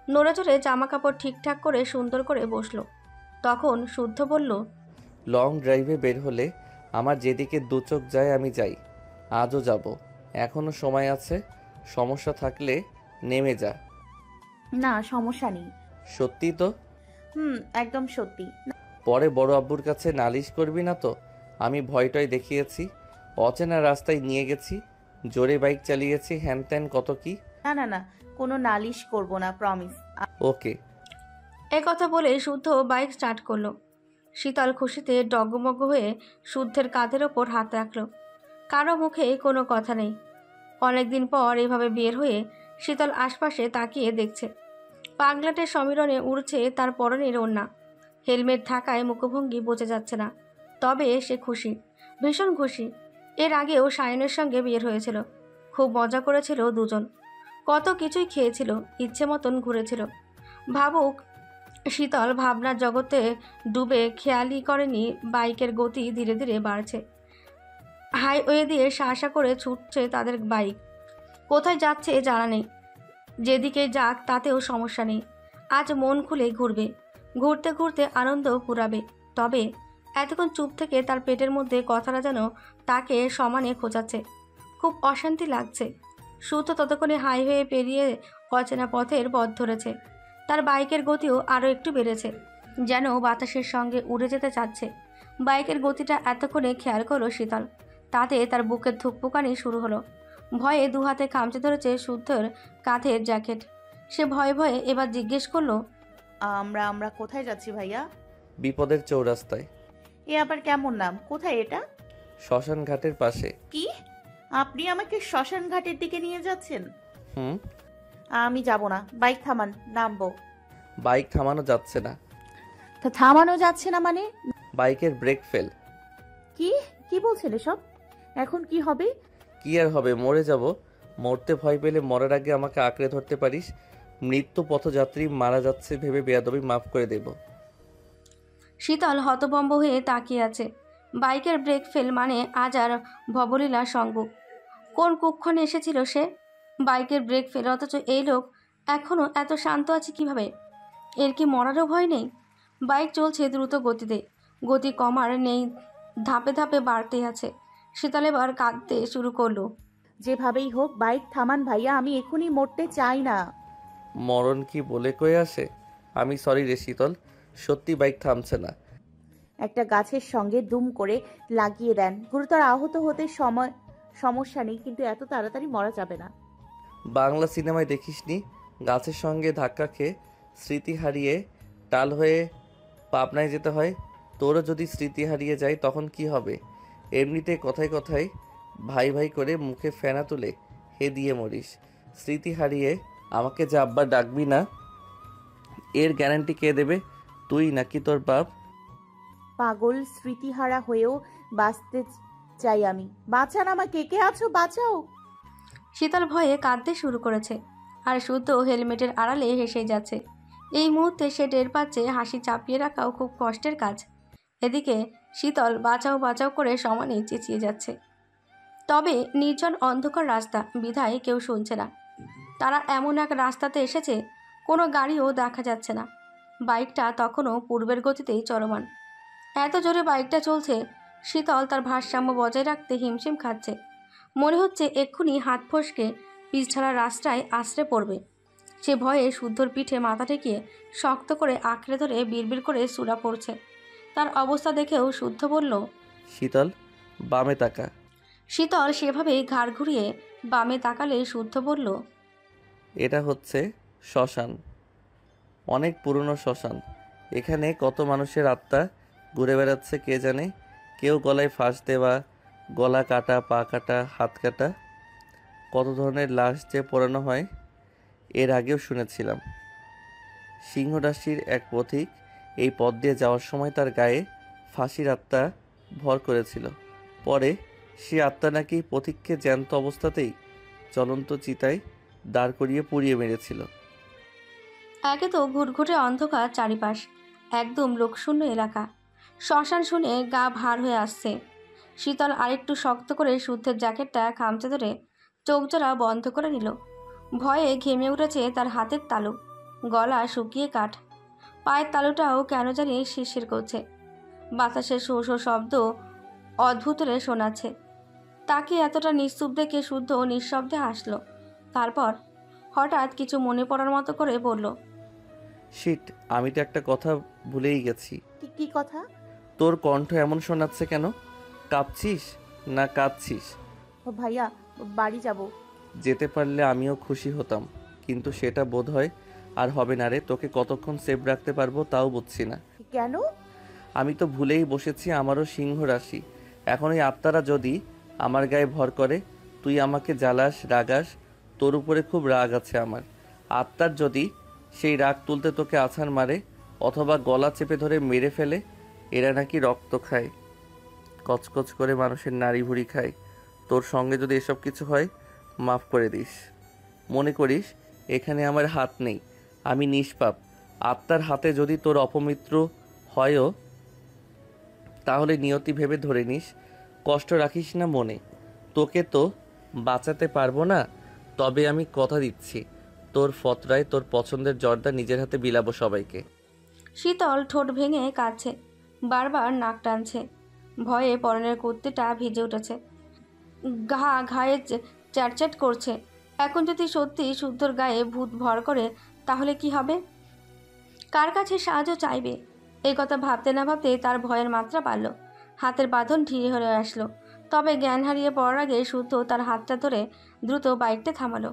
নড়ে চড়ে জামা কাপড় ঠিকঠাক করে সুন্দর করে বসলো। তখন শুদ্ধ বলল, লং ড্রাইভে বের হলে আমার যেদিকে দু চোখ যায় আমি যাই। আজও যাব, এখনো সময় আছে। সমস্যা থাকলে নেমে যা। না, সমস্যা নেই। সত্যি তো? একদম সত্যি। পরে বড় আব্বুর কাছে নালিশ করবি না তো? আমি ভয়টয় দেখিয়েছি, অচেনা রাস্তায় নিয়ে গেছি, জোরে বাইক চালিয়েছি, হ্যান ত্যান কত কি। না না না, কোনো নালিশ করব না, প্রমিস। ওকে। এ কথা বলে শুদ্ধ বাইক স্টার্ট করলো। শীতল খুশিতে ডগমগ হয়ে শুদ্ধের কাঁধের ওপর হাত রাখলো। কারো মুখে কোনো কথা নেই। অনেকদিন পর এভাবে বের হয়ে শীতল আশপাশে তাকিয়ে দেখছে। পাগলাটের সমীরণে উড়ছে তার পরনের ওড়না। হেলমেট থাকায় মুখভঙ্গি বোঝা যাচ্ছে না, তবে সে খুশি, ভীষণ খুশি। এর আগেও সায়নের সঙ্গে বের হয়েছিল, খুব মজা করেছিল দুজন। কত কিছুই খেয়েছিল, ইচ্ছে মতন ঘুরেছিল। ভাবুক শীতল ভাবনার জগতে ডুবে খেয়ালই করেনি বাইকের গতি ধীরে ধীরে বাড়ছে। হাইওয়ে দিয়ে শাসা করে ছুটছে তাদের বাইক। কোথায় যাচ্ছে জানা নেই, যেদিকে যাক তাতেও সমস্যা নেই। আজ মন খুলে ঘুরবে, ঘুরতে ঘুরতে আনন্দ ফুরাবে। তবে এতক্ষণ চুপ থেকে তার পেটের মধ্যে কথাটা যেন তাকে সমানে খোঁচাচ্ছে। খুব অশান্তি লাগছে। সুতো ততক্ষণে হাইওয়ে পেরিয়ে অচেনা পথের পথ ধরেছে। তার বাইকের গতিও আরও একটু বেড়েছে, যেন বাতাসের সঙ্গে উড়ে যেতে চাচ্ছে। বাইকের গতিটা এতক্ষণে খেয়াল করলো শীতল। তাতে তার বুকের ধুকপুকানি শুরু হলো। ভয়ে দু হাতে খামচে ধরেছে শুদ্ধর কাঁধের জ্যাকেট। সে ভয়ে ভয়ে এবার জিজ্ঞেস করলো, আমরা কোথায় যাচ্ছি ভাইয়া? বিপদের চৌরাস্তায়। এ আবার কেমন নাম? কোথায় এটা? শ্মশান ঘাটের পাশে। কি? আপনি আমাকে শ্মশান ঘাটের দিকে নিয়ে যাচ্ছেন? হুম। আমি যাব না, বাইক থামান, নামবো। বাইক থামানো যাচ্ছে না। তা থামানো যাচ্ছে না মানে? বাইকের ব্রেক ফেল। কি কি বলছেন এসব? এখন কি হবে? কি আর হবে, মরে যাব। মরতে ভয় পেলে মরার আগে আমাকে আঁকড়ে ধরতে পারিস। মৃত্যু পথযাত্রী মারা যাচ্ছে ভেবে বেয়াদবি মাফ করে দেব। শীতল হতভম্ব হয়ে তাকিয়ে আছে। বাইকের ব্রেক ফেল মানে আজ আর ভবলীলা সঙ্গ। কোন কুক্ষণে এসেছিল সে? বাইকের ব্রেক ফেল, অথচ এই লোক এখনও এত শান্ত আছে কিভাবে? এর কি মরারও ভয় নেই? বাইক চলছে দ্রুত গতিতে, গতি কমার নেই, ধাপে ধাপে বাড়তেই আছে। শীতল এবার কাঁদতে শুরু করলো। যেভাবেই হোক বাইক থামান ভাইয়া, আমি এখনই মরতে চাই না। মরণ কি বলে কয়ে আসে? আমি সরি রে শীতল, সত্যি বাইক থামছে না। একটা গাছের সঙ্গে দুম করে লাগিয়ে দেন, গুরুতর আহত হতে সমস্যা নেই, কিন্তু এত তাড়াতাড়ি মরা যাবে না। বাংলা সিনেমায় দেখিসনি গাছের সঙ্গে ধাক্কা খেয়ে স্মৃতি হারিয়ে টাল হয়ে পাবনায় যেতে হয়? তোরও যদি স্মৃতি হারিয়ে যায় তখন কি হবে? এমনিতে কথায় কথায় ভাই ভাই করে মুখে ফেনা তুলে হে দিয়ে মরিস। স্মৃতি হারিয়ে আমাকে যে আব্বা ডাকবি না, এর গ্যারান্টি কে দেবে? তুই নাকি তোর বাপ? পাগল, স্মৃতিহারা হয়েও বাঁচতে চাই আমি। বাঁচান আমাকে, কে আছো, বাঁচাও। শীতল ভয়ে কাঁদতে শুরু করেছে, আর শুদ্ধ চেয়ারের আড়ালে হেসে যাচ্ছে। এই মুহূর্তে সে টের পাচ্ছে হাসি চাপিয়ে রাখাও খুব কষ্টের কাজ। এদিকে শীতল বাঁচাও বাঁচাও করে সমানে চেঁচিয়ে যাচ্ছে। তবে নির্জন অন্ধকার রাস্তা, বিধায় কেউ শুনছে না। তারা এমন এক রাস্তাতে এসেছে, কোনো গাড়িও দেখা যাচ্ছে না। বাইকটা তখনও পূর্বের গতিতেই চলমান। এত জোরে বাইকটা চলছে, শীতল তার ভারসাম্য বজায় রাখতে হিমশিম খাচ্ছে। মনে হচ্ছে এক্ষুনি হাত ফসকে পিছছাড়া রাস্তায় আছড়ে পড়বে। সে ভয়ে শুদ্ধর পিঠে মাথা ঠেকিয়ে শক্ত করে আঁকড়ে ধরে বিড়বিড় করে সুরা পড়ছে। তার অবস্থা দেখেও শুদ্ধ বলল, শীতল, বামে তাকা। শীতল সেভাবেই ঘাড় ঘুরিয়ে বামে তাকালে শুদ্ধ বলল, এটা হচ্ছে শ্মশান, অনেক পুরনো শ্মশান। এখানে কত মানুষের আত্মা ঘুরে বেড়াচ্ছে কে জানে। কেউ গলায় ফাঁস দেওয়া, গলা কাটা, পা কাটা, হাত কাটা, কত ধরনের লাশ যে পোড়ানো হয় এর আগেও শুনেছিলাম। সিংহরাশির এক পথিক এই পথ দিয়ে যাওয়ার সময় তার গায়ে ফাঁসির আত্মা ভর করেছিল। পরে সে আত্মা নাকি পথিককে জ্যান্ত অবস্থাতেই জ্বলন্ত চিতায় দাঁড় করিয়ে পুড়িয়ে মেরেছিল। একে তো ঘুটঘুটে অন্ধকার চারিপাশ, একদম লোকশূন্য এলাকা। শ্মশান শুনে গা ভার হয়ে আসছে। শীতল আরেকটু শক্ত করে শুদ্ধের জ্যাকেটটা খামচে ধরে চোখ জোড়া বন্ধ করে নিল। ভয়ে ঘেমে উঠেছে তার হাতের তালু, গলা শুকিয়ে কাঠ। পায়ের তালুটাও কেন জানি শিরশির করছে। বাতাসের শো শো শব্দ অদ্ভুত রে শোনাচ্ছে। তাকে এতটা নিস্তব্ধ দেখে শুদ্ধ নিঃশব্দে হাসলো। তারপর হঠাৎ কিছু মনে পড়ার মতো করে বলল, শিট, আমি তো একটা কথা ভুলেই গেছি। কি কথা? তোর কণ্ঠ এমন শোনাচ্ছে কেন? কাঁপছিস না কাঁদছিস? ও ভাইয়া, বাড়ি যাব। যেতে পারলে আমিও খুশি হতাম, কিন্তু সেটা বোধ হয় আর হবে না রে। তোকে কতক্ষণ সেভ রাখতে পারবো তাও বুঝছি না। কেন? আমি তো ভুলেই বসেছি আমারও সিংহ রাশি। এখন ওই আত্মারা যদি আমার গায়ে ভর করে, তুই আমাকে জ্বালাস, রাগাস। তোর উপরে খুব রাগ আছে আমার। আত্মার যদি সেই রাগ তুলতে তোকে আছাড় মারে অথবা গলা চেপে ধরে মেরে ফেলে, এরা নাকি রক্ত খায়, কচকচ করে মানুষের নাড়ি ভুড়ি খায়। তোর সঙ্গে যদি এসব কিছু হয়, মাফ করে দিস। মনে করিস এখানে আমার হাত নেই, আমি নিষ্পাপ। আত্মার হাতে যদি তোর অপমিত্র হয়ও, তাহলে নিয়তি ভেবে ধরে নিস। কষ্ট রাখিস না মনে। তোকে তো বাঁচাতে পারবো না, তবে আমি কথা দিচ্ছি তোর ফতরায় তোর পছন্দের জর্দা নিজের হাতে বিলাবো সবাইকে। শীতল ঠোঁট ভেঙে কাঁদছে, বারবার নাক টানছে। ভয়ে পরনের কুর্তিটা ভিজে উঠেছে। ঘায়ে চ্যাটচ্যাট করছে। এখন যদি সত্যি শুদ্ধর গায়ে ভূত ভর করে তাহলে কি হবে? কার কাছে সাহায্য চাইবে? এই কথা ভাবতে না ভাবতে তার ভয়ের মাত্রা বাড়ল। হাতের বাঁধন ঢিলে হয়ে আসলো। তবে জ্ঞান হারিয়ে পড়ার আগে শুদ্ধ তার হাতটা ধরে দ্রুত বাইকটা থামালো।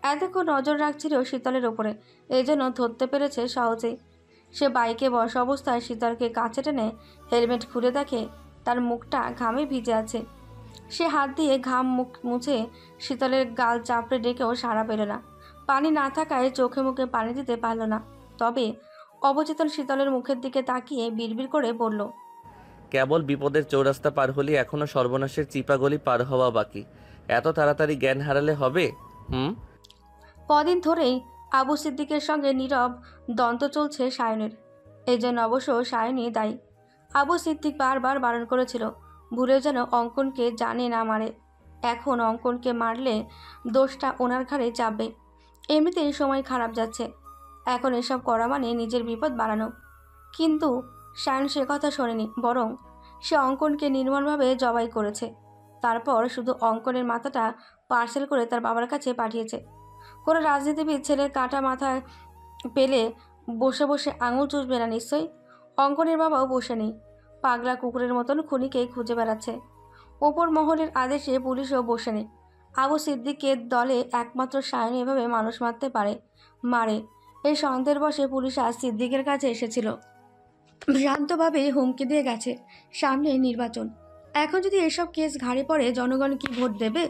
এতক্ষণ নজর রাখছিল শীতলের ওপরে, এই জন্য ধরতে পেরেছে সহজেই। সে বাইকে বসা অবস্থায় শীতলকে কাছে টেনে হেলমেট খুলে দেখে তার মুখটা ঘামে ভিজে আছে। সে হাত দিয়ে ঘাম মুখ মুছে শীতলের গাল চাপড়ে ডেকেও সাড়া পেল না। পানি না থাকায় চোখে মুখে পানি দিতে পারল না। তবে অবচেতন শীতলের মুখের দিকে তাকিয়ে বিড়বিড় করে বলল, কেবল বিপদের চৌরাস্তা পার হলি, এখনো সর্বনাশের চিপাগলি পার হওয়া বাকি। এত তাড়াতাড়ি জ্ঞান হারালে হবে? কদিন ধরেই আবু সিদ্দিকের সঙ্গে নীরব দ্বন্দ্ব চলছে সায়নের। এই জন্য অবশ্য সায়নই দায়ী। আবু সিদ্দিক বারবার বারণ করেছিল ভুলে যেন অঙ্কনকে জানে না মারে। এখন অঙ্কনকে মারলে দোষটা ওনার ঘাড়ে চাপবে। এমনিতেই সময় খারাপ যাচ্ছে, এখন এসব করা মানে নিজের বিপদ বাড়ানো। কিন্তু সায়ন সে কথা শোনেনি, বরং সে অঙ্কনকে নির্মলভাবে জবাই করেছে। তারপর শুধু অঙ্কনের মাথাটা পার্সেল করে তার বাবার কাছে পাঠিয়েছে। কোনো রাজনীতিবিদ ছেলের কাটা মাথায় পেলে বসে বসে আঙুল চুষবে না নিশ্চয়ই। অঙ্কনের বাবাও বসে নেই, পাগলা কুকুরের মতন খুনিকে খুঁজে বেড়াচ্ছে। ওপর মহলের আদেশে পুলিশও বসে নেই। আবু সিদ্দিকের দলে একমাত্র সায়ন এভাবে মানুষ মারতে পারে, মারে। এই সন্দেহের বশে পুলিশ আজ সিদ্দিকের কাছে এসেছিল। ভ্রান্তভাবে হুমকি দিয়ে গেছে সামনে নির্বাচন। এখন যদি এসব কেস ঘাড়ে পড়ে জনগণ কি ভোট দেবে?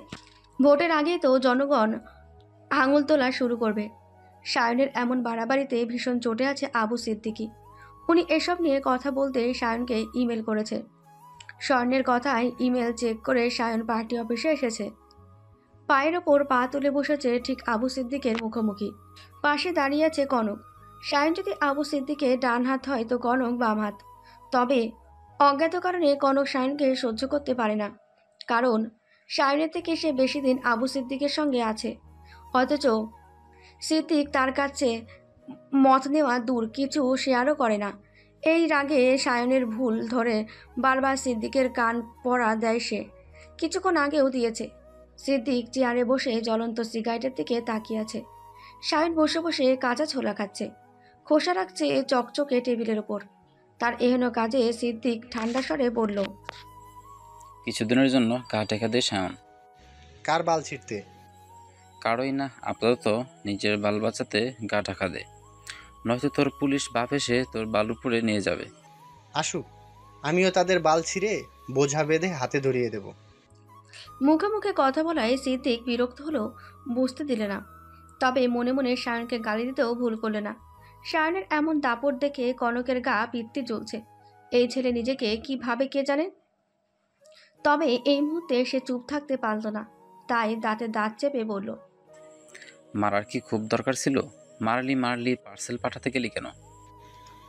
ভোটের আগেই তো জনগণ আঙুল তোলা শুরু করবে। সায়নের এমন বাড়াবাড়িতে ভীষণ চটে আছে আবু সিদ্দিকী। উনি এসব নিয়ে কথা বলতে সায়নকে ইমেল করেছে। স্বর্ণের কথায় ইমেল চেক করে সায়ন পার্টি অফিসে এসেছে। পায়ের ওপর পা তুলে বসেছে ঠিক আবু সিদ্দিকের মুখোমুখি। পাশে দাঁড়িয়ে আছে কনক। সায়ন যদি আবু সিদ্দিকের ডান হাত হয় তো কনক বাম হাত। তবে অজ্ঞাত কারণে কনক সায়নকে সহ্য করতে পারে না, কারণ সায়নের থেকে সে বেশি দিন আবু সিদ্দিকের সঙ্গে আছে। অথচ সিদ্দিক তার কাছে মত নেওয়া দূর, কিছু শেয়ারও করে না। এই রাগে সায়নের ভুল ধরে বারবার সিদ্দিকের কান পড়া দেয় সে। কিছুক্ষণ আগেও দিয়েছে। সিদ্দিক চেয়ারে বসে জ্বলন্ত সিগারেটের দিকে তাকিয়ে আছে। সায়ন বসে বসে কাঁচা ছোলা খাচ্ছে, খোসা রাখছে চকচকে টেবিলের ওপর। তার এহেন কাজে সিদ্দিক ঠান্ডা স্বরে বলল, কিছুদিনের জন্য গা টেকা দে সায়ন। কার বাল ছিঁড়তে? কারোই না, আপাতত নিজের বাল বাঁচাতে গা ঢাকা দে, নয়তো তোর পুলিশ বাপ এসে তোর বাল উপরে নিয়ে যাবে। আসুক, আমিও তাদের বাল ছিঁড়ে বোঝা বেঁধে হাতে ধরিয়ে দেব। মুখে মুখে কথা বলায় সিদ্দিক বিরক্ত হলো, বুঝতে দিলে না। তবে মনে মনে সায়নকে গালি দিতেও ভুল করলে না। সায়নের এমন দাপট দেখে কনকের গা পিত্তি জ্বলছে। এই ছেলে নিজেকে কি ভাবে কে জানে। তবে এই মুহূর্তে সে চুপ থাকতে পারল না, তাই দাঁতে দাঁত চেপে বলল, মারার কি খুব দরকার ছিল? মারলি পার্সেল পাঠাতে গেলি কেন?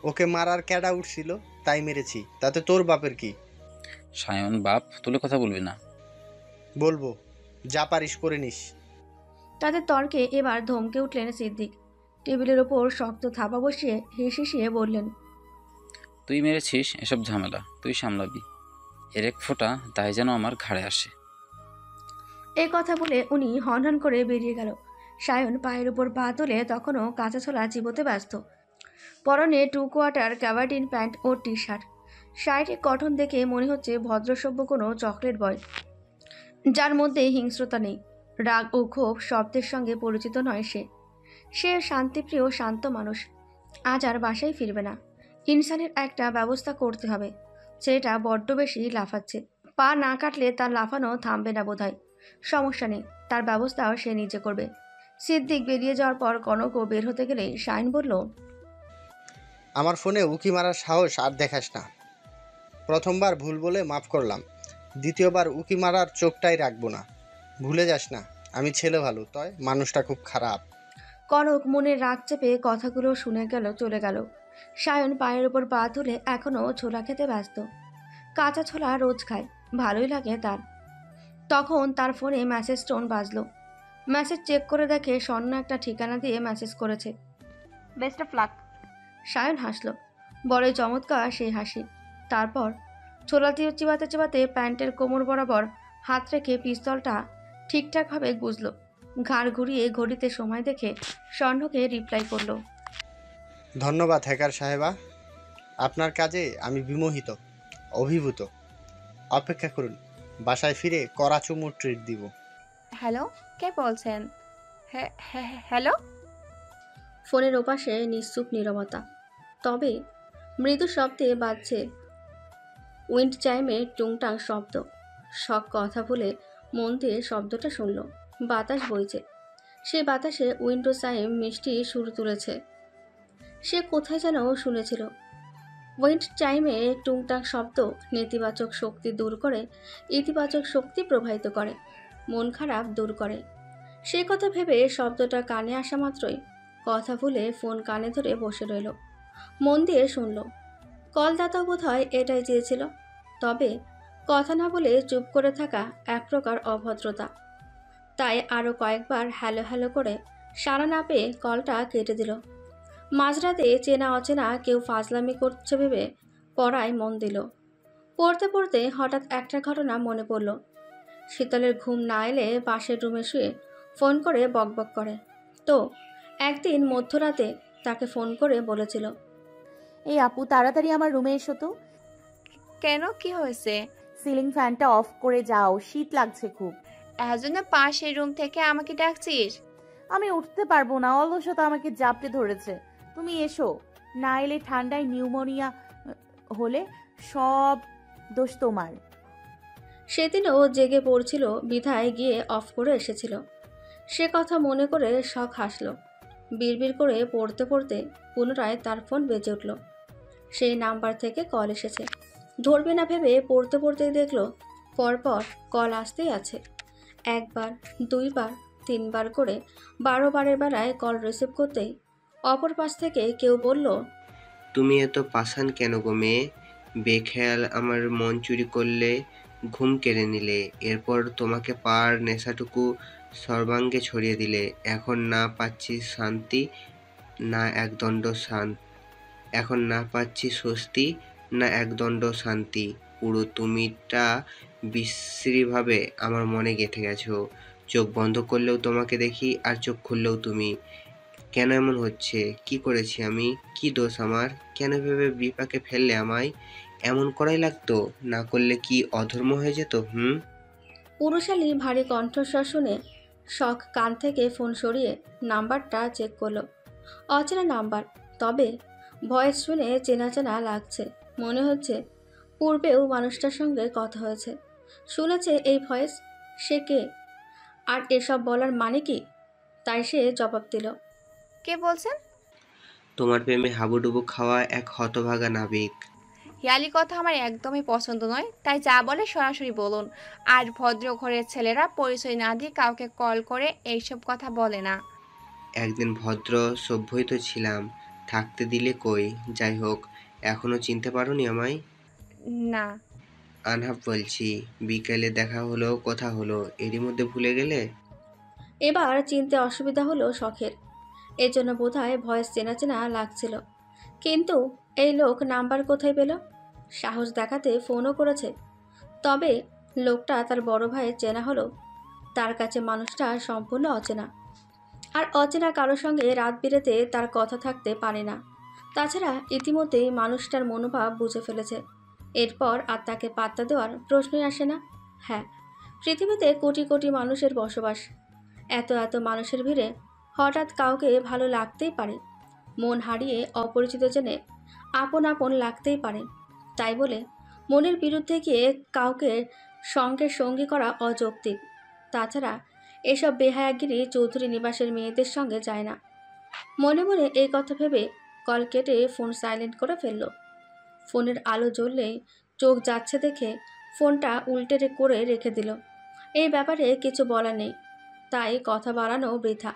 ওকে মারার ক্যাডা উঠছিল তাই মেরেছি, তাতে তোর বাপের কি? সায়ন, বাপ তুলে কথা বলবি না। বলবো, যা পারিস করে নিস। তাদের তর্কে এবার ধমকে উঠলেন সিদ্দিক। টেবিলের ওপর শক্ত থাপা বসিয়ে হেসে বললেন, তুই মেরেছিস, এসব ঝামেলা তুই সামলাবি। এর এক ফোঁটা দায় যেন আমার ঘাড়ে আসে। এই কথা বলে উনি হনহন করে বেরিয়ে গেল। সায়ন পায়ের উপর পা তুলে তখনও কাঁচা ছোলা চিবোতে ব্যস্ত। পরনে 2 কোয়ার্টার ক্যাভার্ডিন প্যান্ট ও টি শার্ট। শারীরিক গঠন দেখে মনে হচ্ছে ভদ্রসভ্য কোনো চকলেট বয়, যার মধ্যে হিংস্রতা নেই। রাগ ও ক্ষোভ শব্দের সঙ্গে পরিচিত নয় সে। সে শান্তিপ্রিয় শান্ত মানুষ। আজ আর বাসায় ফিরবে না। ইনসানের একটা ব্যবস্থা করতে হবে। ছেলেটা বড্ড বেশি লাফাচ্ছে। পা না কাটলে তার লাফানো থামবে না বোধহয়। সমস্যা নেই, তার ব্যবস্থাও সে নিজে করবে। সিদ্দিক বেরিয়ে যাওয়ার পর কনকও বের হতে গেলেই শাইন বলল, আমার ফোনে উকি মারার সাহস আর দেখাস না। প্রথমবার ভুল বলে মাফ করলাম, দ্বিতীয়বার উকি মারার চোখটাই রাখবো না। ভুলে যাস না, আমি ছেলে ভালো, তয় মানুষটা খুব খারাপ। কনক মনের রাগ চেপে কথাগুলো শুনে চলে গেল। সায়ন পায়ের ওপর পা তুলে এখনও ছোলা খেতে ব্যস্ত। কাঁচা ছোলা রোজ খায়, ভালোই লাগে তার। তখন তার ফোনে মেসেজ টোন বাজলো। মেসেজ চেক করে দেখে স্বর্ণ একটা ঠিকানা দিয়ে মেসেজ করেছে। Best of luck. সায়ন হাসল, বড়ই চমৎকার সেই হাসি। তারপর ছোলা চিবাতে চিবাতে প্যান্টের কোমর বরাবর হাত রেখে পিস্তলটা ঠিকঠাকভাবে গুজল। ঘাড় ঘুরিয়ে ঘড়িতে সময় দেখে স্বর্ণকে রিপ্লাই করলো। ধন্যবাদ হ্যাকার সাহেবা, আপনার কাজে আমি বিমোহিত, অভিভূত। অপেক্ষা করুন, বাসায় ফিরে কড়া চুমুর ট্রিট দিব। হ্যালো, কে বলছেন? হ্যালো। ফোনের ওপাশে নিশ্চুপ নীরবতা, তবে মৃদু শব্দে বাজছে উইন্ড চাইমে টুংটাং শব্দ। শখ কথা বলে মন দিয়ে শব্দটা শুনল। বাতাস বইছে, সেই বাতাসে উইন্ডো চাইম মিষ্টি সুর তুলেছে। সে কোথায় যেন শুনেছিল। উইন্ড চাইমে টুংটাং শব্দ নেতিবাচক শক্তি দূর করে ইতিবাচক শক্তি প্রবাহিত করে, মন খারাপ দূর করে। সে কথা ভেবে শব্দটা কানে আসা মাত্রই কথা ভুলে ফোন কানে ধরে বসে রইল। মন দিয়ে শুনল। কলদাতাও বোধহয় এটাই চেয়েছিল, তবে কথা না বলে চুপ করে থাকা এক প্রকার অভদ্রতা। তাই আরও কয়েকবার হ্যালো হ্যালো করে সাড়া না পেয়ে কলটা কেটে দিল। মাঝরাতে চেনা অচেনা কেউ ফাজলামি করছে ভেবে পড়ায় মন দিল। পড়তে পড়তে হঠাৎ একটা ঘটনা মনে পড়ল। শীতলের ঘুম না এলে পাশের রুমে শুয়ে ফোন করে বকবক করে, তো একদিন মধ্যরাতে তাকে ফোন করে বলেছিল, এই আপু, তাড়াতাড়ি আমার রুমে এসো তো। কেন, কি হয়েছে? সিলিং ফ্যানটা অফ করে যাও, শীত লাগছে খুব। এজন্য পাশের রুম থেকে আমাকে ডাকছিস? আমি উঠতে পারবো না, অলসতা আমাকে জাপটে ধরেছে। তুমি এসো, না এলে ঠান্ডায় নিউমোনিয়া হলে সব দোষ তোমার। সেদিনও জেগে পড়ছিল বিধায় গিয়ে অফ করে এসেছিল। সে কথা মনে করে শখ হাসল। বিড়বিড় করে পড়তে পড়তে পুনরায় তার ফোন বেজে উঠল। সেই নাম্বার থেকে কল এসেছে। ধরবে না ভেবে পড়তে পড়তেই দেখল পরপর কল আসতেই আছে। একবার, দুইবার, তিনবার করে 12 বারের বেলায় কল রিসিভ করতেই অপর পাশ থেকে কেউ বলল, তুমি এত পাষাণ কেন গো মেয়ে? বেখেয়াল আমার মন চুরি করলে, ঘুম কেড়ে নিলে, এরপর তোমাকে পার নেশাটুকু সর্বাঙ্গে ছড়িয়ে দিলে। এখন না পাচ্ছি শান্তি, না একদণ্ড এখন না পাচ্ছি স্বস্তি, না একদণ্ড শান্তি। পুরো তুমিটা বিশ্রীভাবে আমার মনে গেঁথে গেছো। চোখ বন্ধ করলেও তোমাকে দেখি, আর চোখ খুললেও তুমি। কেন এমন হচ্ছে? কি করেছি আমি? কি দোষ আমার? কেন ভেবে বিপাকে ফেললে আমায়? এমন করাই লাগতো? না করলে কি অধর্ম হয়ে যেত? পুরুষালী ভারী কণ্ঠস্বর শুনে শখ কান থেকে ফোন সরিয়ে নাম্বারটা চেক করলো। অচেনা নাম্বার, তবে ভয়েস শুনে চেনা চেনা লাগছে। মনে হচ্ছে পূর্বেও মানুষটার সঙ্গে কথা হয়েছে, শুনেছে এই ভয়েস। সে কে, আর এসব বলার মানে কি? তাই সে জবাব দিল, কে বলছেন? তোমার প্রেমে হাবুডুবু খাওয়া এক হতভাগা নাবিক। হিয়ালি কথা আমার একদমই পছন্দ নয়, তাই যা বলে সরাসরি বলুন। আর ভদ্র ঘরের ছেলেরা পরিচয় না দিয়ে কাউকে কল করে এইসব কথা বলে না। একদিন ভদ্র সভ্যই তো ছিলাম, থাকতে দিলে কই। যাই হোক, এখনো চিনতে পারোনি আমায়? না। আনহাব বলছি, বিকেলে দেখা হলো, কথা হলো, এরই মধ্যে ভুলে গেলে? এবার চিনতে অসুবিধা হলো শখের। এজন্য বোধহয় ভয়েস চেনা চেনা লাগছিল। কিন্তু এই লোক নাম্বার কোথায় পেল? সাহস দেখাতে ফোনও করেছে, তবে লোকটা তার বড় ভাইয়ের চেনা হলো। তার কাছে মানুষটা সম্পূর্ণ অচেনা, আর অচেনা কারোর সঙ্গে রাত বিরেতে তার কথা থাকতে পারে না। তাছাড়া ইতিমধ্যেই মানুষটার মনোভাব বুঝে ফেলেছে। এরপর আর তাকে পাত্তা দেওয়ার প্রশ্নই আসে না। হ্যাঁ, পৃথিবীতে কোটি কোটি মানুষের বসবাস। এত এত মানুষের ভিড়ে হঠাৎ কাউকে ভালো লাগতেই পারে, মন হারিয়ে অপরিচিত জেনে আপন আপন লাগতেই পারে। তাই বলে মনের বিরুদ্ধে গিয়ে কাউকে সঙ্গে সঙ্গী করা অযৌক্তিক। তাছাড়া এসব বেহায়াগিরি চৌধুরী নিবাসের মেয়েদের সঙ্গে যায় না। মনে মনে এই কথা ভেবে কল কেটে ফোন সাইলেন্ট করে ফেলল। ফোনের আলো জ্বললেই চোখ যাচ্ছে দেখে ফোনটা উল্টে করে রেখে দিল। এই ব্যাপারে কিছু বলার নেই, তাই কথা বাড়ানো বৃথা।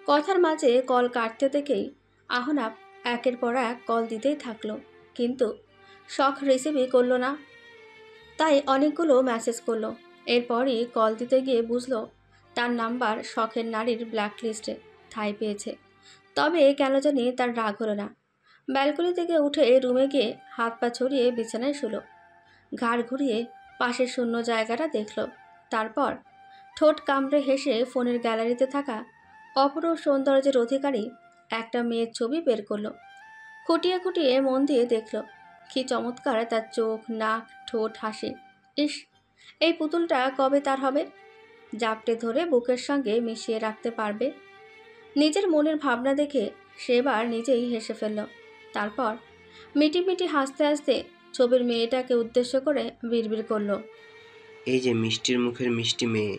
কথার মাঝে কল কাটতে দেখেই আহনাব একের পর এক কল দিতেই থাকলো, কিন্তু শখ রিসিভই করলো না। তাই অনেকগুলো মেসেজ করলো। এরপরই কল দিতে গিয়ে বুঝলো তার নাম্বার শখের নারীর ব্ল্যাক লিস্টে ঠাঁই পেয়েছে। তবে কেন জানি তার রাগ হলো না। ব্যালকনি থেকে উঠে রুমে গিয়ে হাত পা ছড়িয়ে বিছানায় শুলো। ঘাড় ঘুরিয়ে পাশের শূন্য জায়গাটা দেখল। তারপর ঠোঁট কামড়ে হেসে ফোনের গ্যালারিতে থাকা অপরূপ সৌন্দর্যের অধিকারী একটা মেয়ের ছবি বের করলো। খুঁটিয়ে খুঁটিয়ে মন দিয়ে দেখল, কি চমৎকার তার চোখ, নাক, ঠোঁট, হাসি। ইস, এই পুতুলটা কবে তার হবে? জাপটে ধরে বুকের সঙ্গে মিশিয়ে রাখতে পারবে। নিজের মনের ভাবনা দেখে সেবার নিজেই হেসে ফেলল। তারপর মিটিমিটি হাসতে হাসতে ছবির মেয়েটাকে উদ্দেশ্য করে বিড়বিড় করলো, এই যে মিষ্টির মুখের মিষ্টি মেয়ে,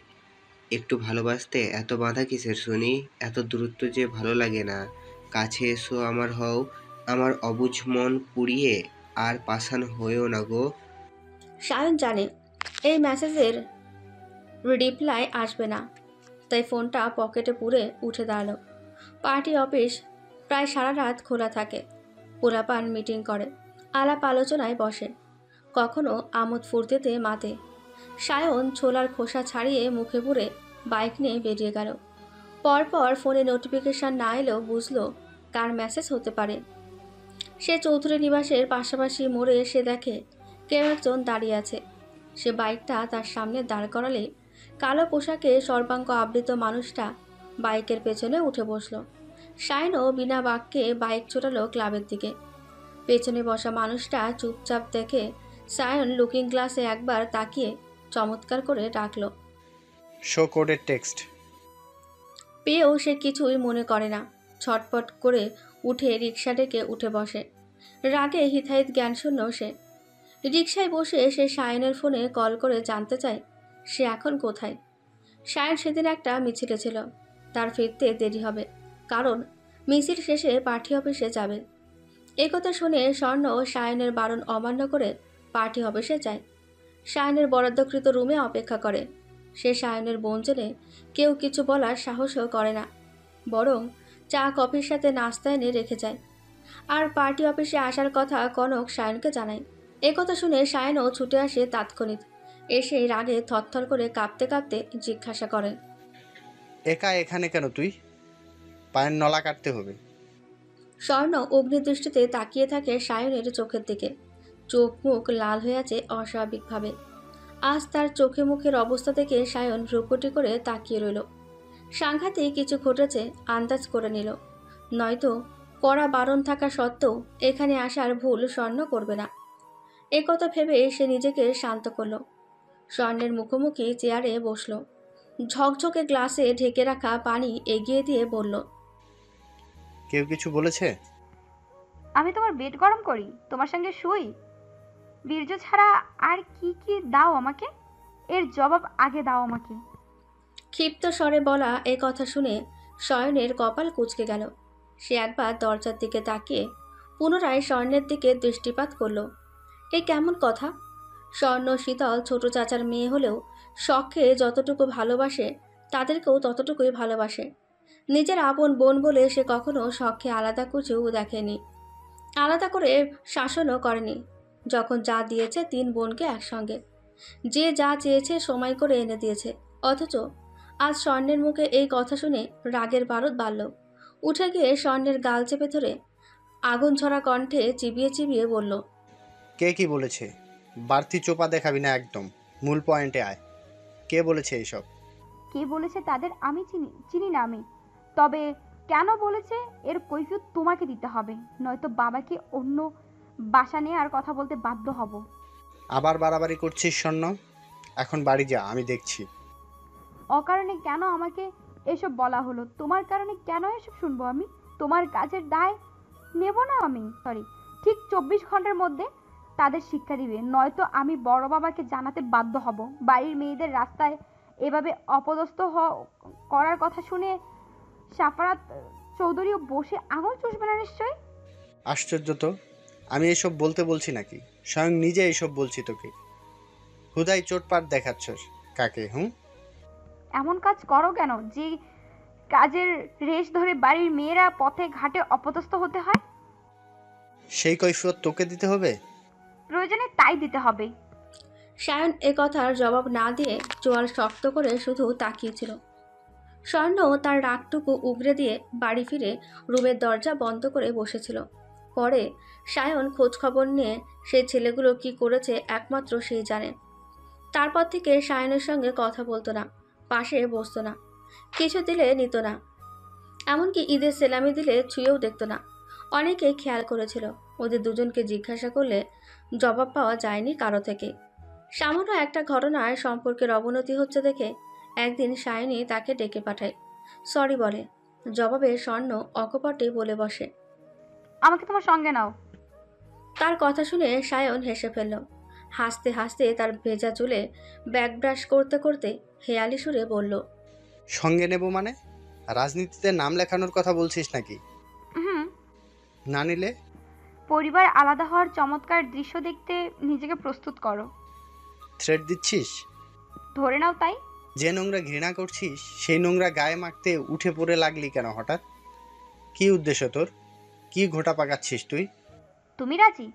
একটু ভালোবাসতে এত বাধা কিসের শুনি? এত দূরত্ব যে ভালো লাগে না। কাছে এসো আমার হও, আমার অবুঝ মন পুড়িয়ে আর পাষাণ হয়েও না গো। সায়ন জানে এই মেসেজের রিপ্লাই আসবে না, তাই ফোনটা পকেটে পুরে উঠে দাঁড়ালো। পার্টি অফিস প্রায় সারা রাত খোলা থাকে। পোলাপান মিটিং করে, আলাপ আলোচনায় বসে, কখনো আমোদ ফুর্তিতে মাতে। সায়ন ছোলার খোসা ছাড়িয়ে মুখে পুরে বাইক নিয়ে বেরিয়ে গেল। পরপর ফোনে নোটিফিকেশান না এলেও বুঝলো কার মেসেজ হতে পারে। সে চৌধুরী নিবাসের পাশাপাশি মোড়ে এসে দেখে কেউ একজন দাঁড়িয়ে আছে। সে বাইকটা তার সামনে দাঁড় করালে কালো পোশাকে সর্বাঙ্গ আবৃত মানুষটা বাইকের পেছনে উঠে বসলো। সায়নও বিনা বাক্যে বাইক ছোটালো ক্লাবের দিকে। পেছনে বসা মানুষটা চুপচাপ দেখে সায়ন লুকিং গ্লাসে একবার তাকিয়ে চমৎকার করে ডাকলো, শো কোডের টেক্সট। পেয়েও সে কিছুই মনে করে না। ছটপট করে উঠে রিক্সা ডেকে উঠে বসে। রাগে হিতাহিত জ্ঞানশূন্য সে। রিকশায় বসে সে সায়নের ফোনে কল করে জানতে চায় সে এখন কোথায়। সায়ন সেদিন একটা মিছিলে ছিল, তার ফিরতে দেরি হবে, কারণ মিছিল শেষে পার্টি অফিসে যাবে। একথা শুনে স্বর্ণ সায়নের বারণ অমান্য করে পার্টি অফিসে যায়। সায়নের বরাদ্দকৃত রুমে অপেক্ষা করে। সে সায়নের বোন জেনে কেউ কিছু বলার সাহসও করে না, বরং চা কফির সাথে নাস্তা এনে রেখে যায়। আর পার্টি অফিসে আসার কথা কনক সায়নকে জানায়। একথা শুনে সায়নও ছুটে আসে তাৎক্ষণিক। এসে রাগে থরথর করে কাঁপতে কাঁপতে জিজ্ঞাসা করে, একা এখানে কেন তুই? পায়ের নলা কাটতে হবে। স্বর্ণ অগ্নিদৃষ্টিতে তাকিয়ে থাকে সায়নের চোখের দিকে। চোখ মুখ লাল হয়ে আছে অস্বাভাবিকভাবে। আজ তার চোখে মুখের অবস্থা দেখে সায়ন ভ্রুকুটি করে তাকিয়ে রইল। সাংঘাতিক কিছু ঘটেছে আন্দাজ করে নিল, নয়তো কড়া বারণ থাকা সত্ত্বেও এখানে আসার ভুল স্বর্ণ করবে না। একথা ভেবে সে নিজেকে শান্ত করল। স্বর্ণের মুখোমুখি চেয়ারে বসল। ঝকঝকে গ্লাসে ঢেকে রাখা পানি এগিয়ে দিয়ে বলল, কেউ কিছু বলেছে? আমি তোমার বেড গরম করি, তোমার সঙ্গে শুই, বীর্য ছাড়া আর কি কি দাও আমাকে? এর জবাব আগে দাও আমাকে। ক্ষিপ্ত স্বরে বলা এ কথা শুনে শয়নের কপাল কুঁচকে গেল। সে একবার দরজার দিকে তাকিয়ে পুনরায় স্বর্ণের দিকে দৃষ্টিপাত করল। এ কেমন কথা? স্বর্ণ শীতল ছোট চাচার মেয়ে হলেও শখে যতটুকু ভালোবাসে তাদেরকেও ততটুকুই ভালোবাসে। নিজের আপন বোন বলে সে কখনো শখে আলাদা কিছু দেখেনি, আলাদা করে শাসনও করেনি। যখন যা দিয়েছে 3 বোনকে একসঙ্গে, যে যা চেয়েছে সময় করে এনে দিয়েছে। অথচ আজ স্বর্ণের মুখে এই কথা শুনে রাগের বারুদ বাড়ল। উঠে গিয়ে স্বর্ণের গাল চেপে ধরে আগুন ঝরা কণ্ঠে চিবিয়ে চিবিয়ে বলল, কে কি বলেছে? বাড়তি চোপা দেখাবি না, একদম মূল পয়েন্টে আয়। কে বলেছে এইসব? কে বলেছে তাদের আমি চিনি না আমি। তবে কেন বলেছে এর কৈফিয়ত তোমাকে দিতে হবে, নয়তো বাবাকে অন্য বাসা নিয়ে আর কথা বলতে বাধ্য হব। আবার বাড়াবাড়ি করছিস স্বর্ণ, এখন বাড়ি যা, আমি দেখছি। অকারণে কেন আমাকে এসব বলা হলো? তোমার কারণে কেন এসব শুনবো আমি? তোমার কাজের দায় নেব না আমি? ঠিক 24 ঘন্টার মধ্যে তাদের শিক্ষা দিবে, নয়তো আমি বড় বাবাকে জানাতে বাধ্য হব। বাড়ির মেয়েদের রাস্তায় এভাবে অপদস্থ করার কথা শুনে সাফারাত চৌধুরীও বসে আঙুল চুষবে না নিশ্চয়ই? আশ্চর্য তো, আমি এসব বলতে বলছি নাকি? স্বয়ং নিজে এসব বলছি তোকে। হুদাই চোটপাট দেখাচ্ছস কাকে? এমন কাজ করো কেন যে কাজের রেশ ধরে বাড়ির মেয়েরা পথে ঘাটে অপদস্থ হতে হয়? সেই কৈফিয়ত তোকে দিতে হবে? প্রয়োজনে তাই দিতে হবে। সায়ন এ কথার জবাব না দিয়ে চোয়াল শক্ত করে শুধু তাকিয়েছিল। স্বর্ণ তার রাগটুকু উগরে দিয়ে বাড়ি ফিরে রুমের দরজা বন্ধ করে বসেছিল। পরে সায়ন খোঁজ খবর নিয়ে সেই ছেলেগুলো কি করেছে একমাত্র সেই জানে। তারপর থেকে সায়নের সঙ্গে কথা বলতো না, পাশে বসতো না, কিছু দিলে নিত না, এমনকি ঈদের সেলামি দিলে ছুঁয়েও দেখতো না। অনেকে খেয়াল করেছিল, ওদের দুজনকে জিজ্ঞাসা করলে জবাব পাওয়া যায়নি কারো থেকে। সামান্য একটা ঘটনায় সম্পর্কের অবনতি হচ্ছে দেখে একদিন সায়নী তাকে ডেকে পাঠায়, সরি বলে। জবাবে স্বর্ণ অকপটে বলে বসে, আমাকে তোমার সঙ্গে নাও। তার কথা শুনে সায়ন হেসে ফেলল। হাসতে হাসতে তার ভেজা চুলে ব্যাক ব্রাশ করতে করতে হেয়ালি সুরে বলল, সঙ্গে নেব মানে? রাজনীতিতে নাম লেখানোর কথা বলছিস নাকি? হুম। না নিলে? পরিবার আলাদা হওয়ার চমৎকার দৃশ্য দেখতে নিজেকে প্রস্তুত করো। থ্রেট দিচ্ছিস? ধরে নাও তাই। যে নোংরা ঘৃণা করছিস সেই নোংরা গায়ে মাখতে উঠে পড়ে লাগলি কেন হঠাৎ? কি উদ্দেশ্য তোর? কি ঘোটা পাকাচ্ছিস তুই? তুমি রাজি?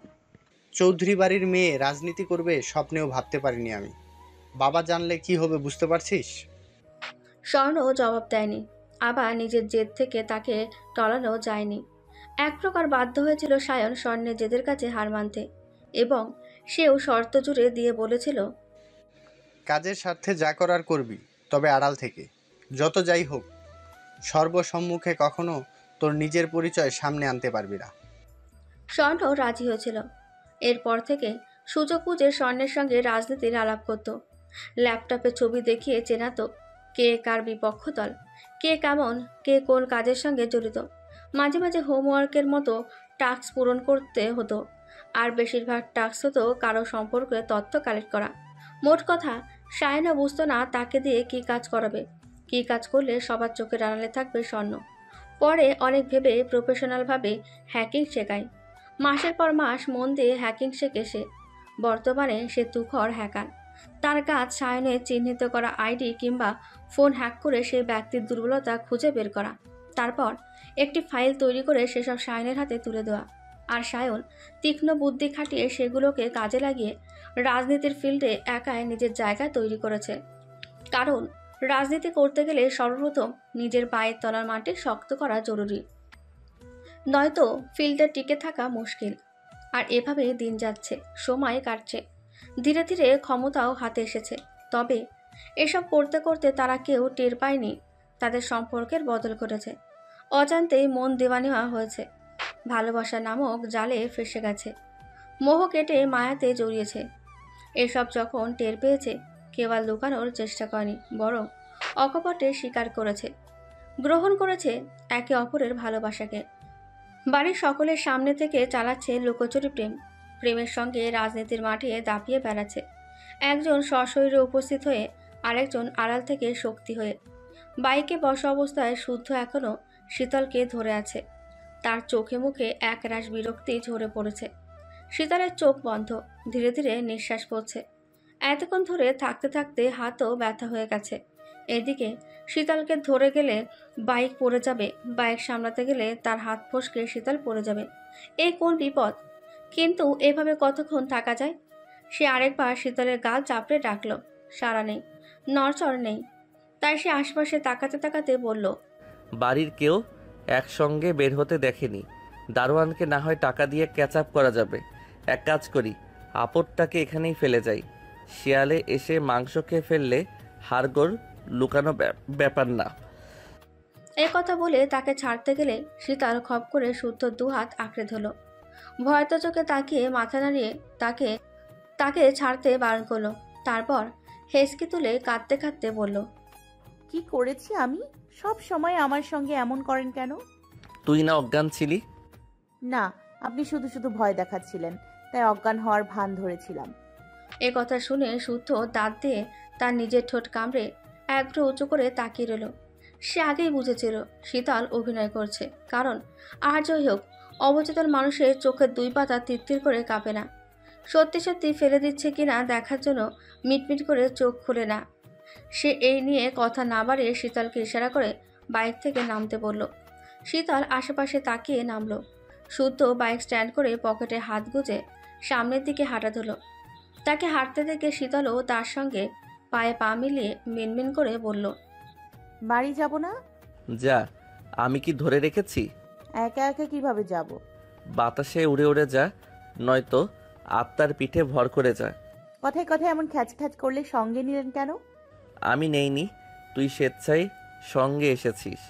চৌধুরী বাড়ির মেয়ে রাজনীতি করবে স্বপ্নেও ভাবতে পারিনি আমি। বাবা জানলে কি হবে বুঝতে পারছিস? স্বর্ণ জবাব দেয়নি, আবার নিজের জেদ থেকে তাকে টলানো যায়নি। এক প্রকার বাধ্য হয়েছিল সায়ন স্বর্ণের জেদের কাছে হার মানতে, এবং সেও শর্ত জুড়ে দিয়ে বলেছিল, কাজের স্বার্থে যা করার করবি, তবে আড়াল থেকে। যত যাই হোক, সর্বসম্মুখে কখনো তোর নিজের পরিচয় সামনে আনতে পারবি না। স্বর্ণ রাজি হয়েছিল। এরপর থেকে সুযোগ বুঝে স্বর্ণের সঙ্গে রাজনীতির আলাপ করত। ল্যাপটপে ছবি দেখিয়ে চেনাতো কে কার বিপক্ষ দল, কে কেমন, কে কোন কাজের সঙ্গে জড়িত। মাঝে মাঝে হোমওয়ার্কের মতো টাস্ক পূরণ করতে হতো, আর বেশিরভাগ টাস্ক হতো কারো সম্পর্কে তথ্য কালেক্ট করা। মোট কথা, সায়না বুঝতো না তাকে দিয়ে কী কাজ করাবে, কী কাজ করলে সবার চোখের আড়ালে থাকবে স্বর্ণ। পরে অনেক ভেবে প্রফেশনালভাবে হ্যাকিং শেখায়। মাসের পর মাস মন দিয়ে হ্যাকিং শেখে সে। বর্তমানে সে তুখর হ্যাকার। তার কাজ সায়নের চিহ্নিত করা আইডি কিংবা ফোন হ্যাক করে সেই ব্যক্তির দুর্বলতা খুঁজে বের করা, তারপর একটি ফাইল তৈরি করে সেসব সায়নের হাতে তুলে দেওয়া। আর সায়ন তীক্ষ্ণ বুদ্ধি খাটিয়ে সেগুলোকে কাজে লাগিয়ে রাজনীতির ফিল্ডে একাই নিজের জায়গা তৈরি করেছে। কারণ রাজনীতি করতে গেলে সর্বপ্রথম নিজের পায়ের তলার মাটি শক্ত করা জরুরি, নয়তো ফিল্ডে টিকে থাকা মুশকিল। আর এভাবে দিন যাচ্ছে, সময় কাটছে, ধীরে ধীরে ক্ষমতাও হাতে এসেছে। তবে এসব করতে করতে তারা কেউ টের পায়নি তাদের সম্পর্কের বদল ঘটেছে। অজান্তেই মন দেওয়া হয়েছে, ভালোবাসা নামক জালে ফেসে গেছে, মোহ কেটে মায়াতে জড়িয়েছে। এসব যখন টের পেয়েছে, কেউ আর লুকানোর চেষ্টা করেনি, বরং অকপটে স্বীকার করেছে, গ্রহণ করেছে একে অপরের ভালোবাসাকে। বাড়ির সকলের সামনে থেকে চালাচ্ছে লুকোচুরি প্রেম। প্রেমের সঙ্গে রাজনীতির মাঠে দাপিয়ে বেড়াচ্ছে, একজন সশরীরে উপস্থিত হয়ে আরেকজন আড়াল থেকে শক্তি হয়ে। বাইকে বসা অবস্থায় শুদ্ধ এখনও শীতলকে ধরে আছে। তার চোখে মুখে একরাশ বিরক্তি ঝরে পড়েছে। শীতলের চোখ বন্ধ, ধীরে ধীরে নিঃশ্বাস পড়ছে। এতক্ষণ ধরে থাকতে থাকতে হাতও ব্যথা হয়ে গেছে। এদিকে শীতলকে ধরে গেলে বাইক পড়ে যাবে, বাইক সামলাতে গেলে তার হাত ফসকে শীতল পড়ে যাবে। এই কোন বিপদ! কিন্তু এভাবে কতক্ষণ থাকা যায়? সে আরেকবার শীতলের গাল চাপড়ে ডাকলো, সাড়া নেই, নড়চড় নেই। তাই সে আশপাশে তাকাতে তাকাতে বলল, বাড়ির কেউ একসঙ্গে বের হতে দেখেনি। দারোয়ানকে না হয় টাকা দিয়ে ক্যাচ আপ করা যাবে। এক কাজ করি, আপদটাকে এখানেই ফেলে যাই। শিয়ালে এসে মাংস খেয়ে ফেললে হাড়গোড় লুকানো ব্যাপার না। এই কথা বলে তাকে ছাড়তে গেলে শীতল খপ করে শুদ্ধ দুহাত আঁকড়ে ধরল। ভয়ত চোখে তাকিয়ে মাথা নাড়িয়ে তাকে ছাড়তে বারণ করলো। তারপর হেসকি তুলে কাঁদতে কাঁদতে বলল, কি করেছি আমি? সব সময় আমার সঙ্গে এমন করেন কেন? তুই না অজ্ঞান ছিলি? না, আপনি শুধু শুধু ভয় দেখাচ্ছিলেন, তাই অজ্ঞান হওয়ার ভান ধরেছিলাম। এ কথা শুনে শুদ্ধ দাঁত দিয়ে তার নিজের ঠোঁট কামড়ে একটু উঁচু করে তাকিয়ে রইল। সে আগেই বুঝেছিল শীতল অভিনয় করছে, কারণ আর যাই হোক, অবচেতন মানুষের চোখের দুই পাতা তিরতির করে কাঁপে না। সত্যি সত্যি ফেলে দিচ্ছে কিনা দেখার জন্য মিটমিট করে চোখ খুলে না। সে এই নিয়ে কথা না বাড়িয়ে শীতলকে ইশারা করে বাইক থেকে নামতে বলল। শীতল আশেপাশে তাকিয়ে নামলো। শুদ্ধ বাইক স্ট্যান্ড করে পকেটে হাত গুজে সামনের দিকে হাঁটা ধরল। তাকে হাঁটতে দেখে শীতলও তার সঙ্গে পায়ে পা মিলিয়ে মিনমিন করে বলল, বাড়ি যাব না? যা, আমি কি ধরে রেখেছি? একা একা কিভাবে যাব? বাতাসে উড়ে উড়ে যা, নয়তো আত্মার পিঠে ভর করে যা। কথায় কথায় এমন খ্যাচ খ্যাচ করলে সঙ্গে নিলেন কেন? আমি নেইনি, তুই স্বেচ্ছায় সঙ্গে এসেছিস।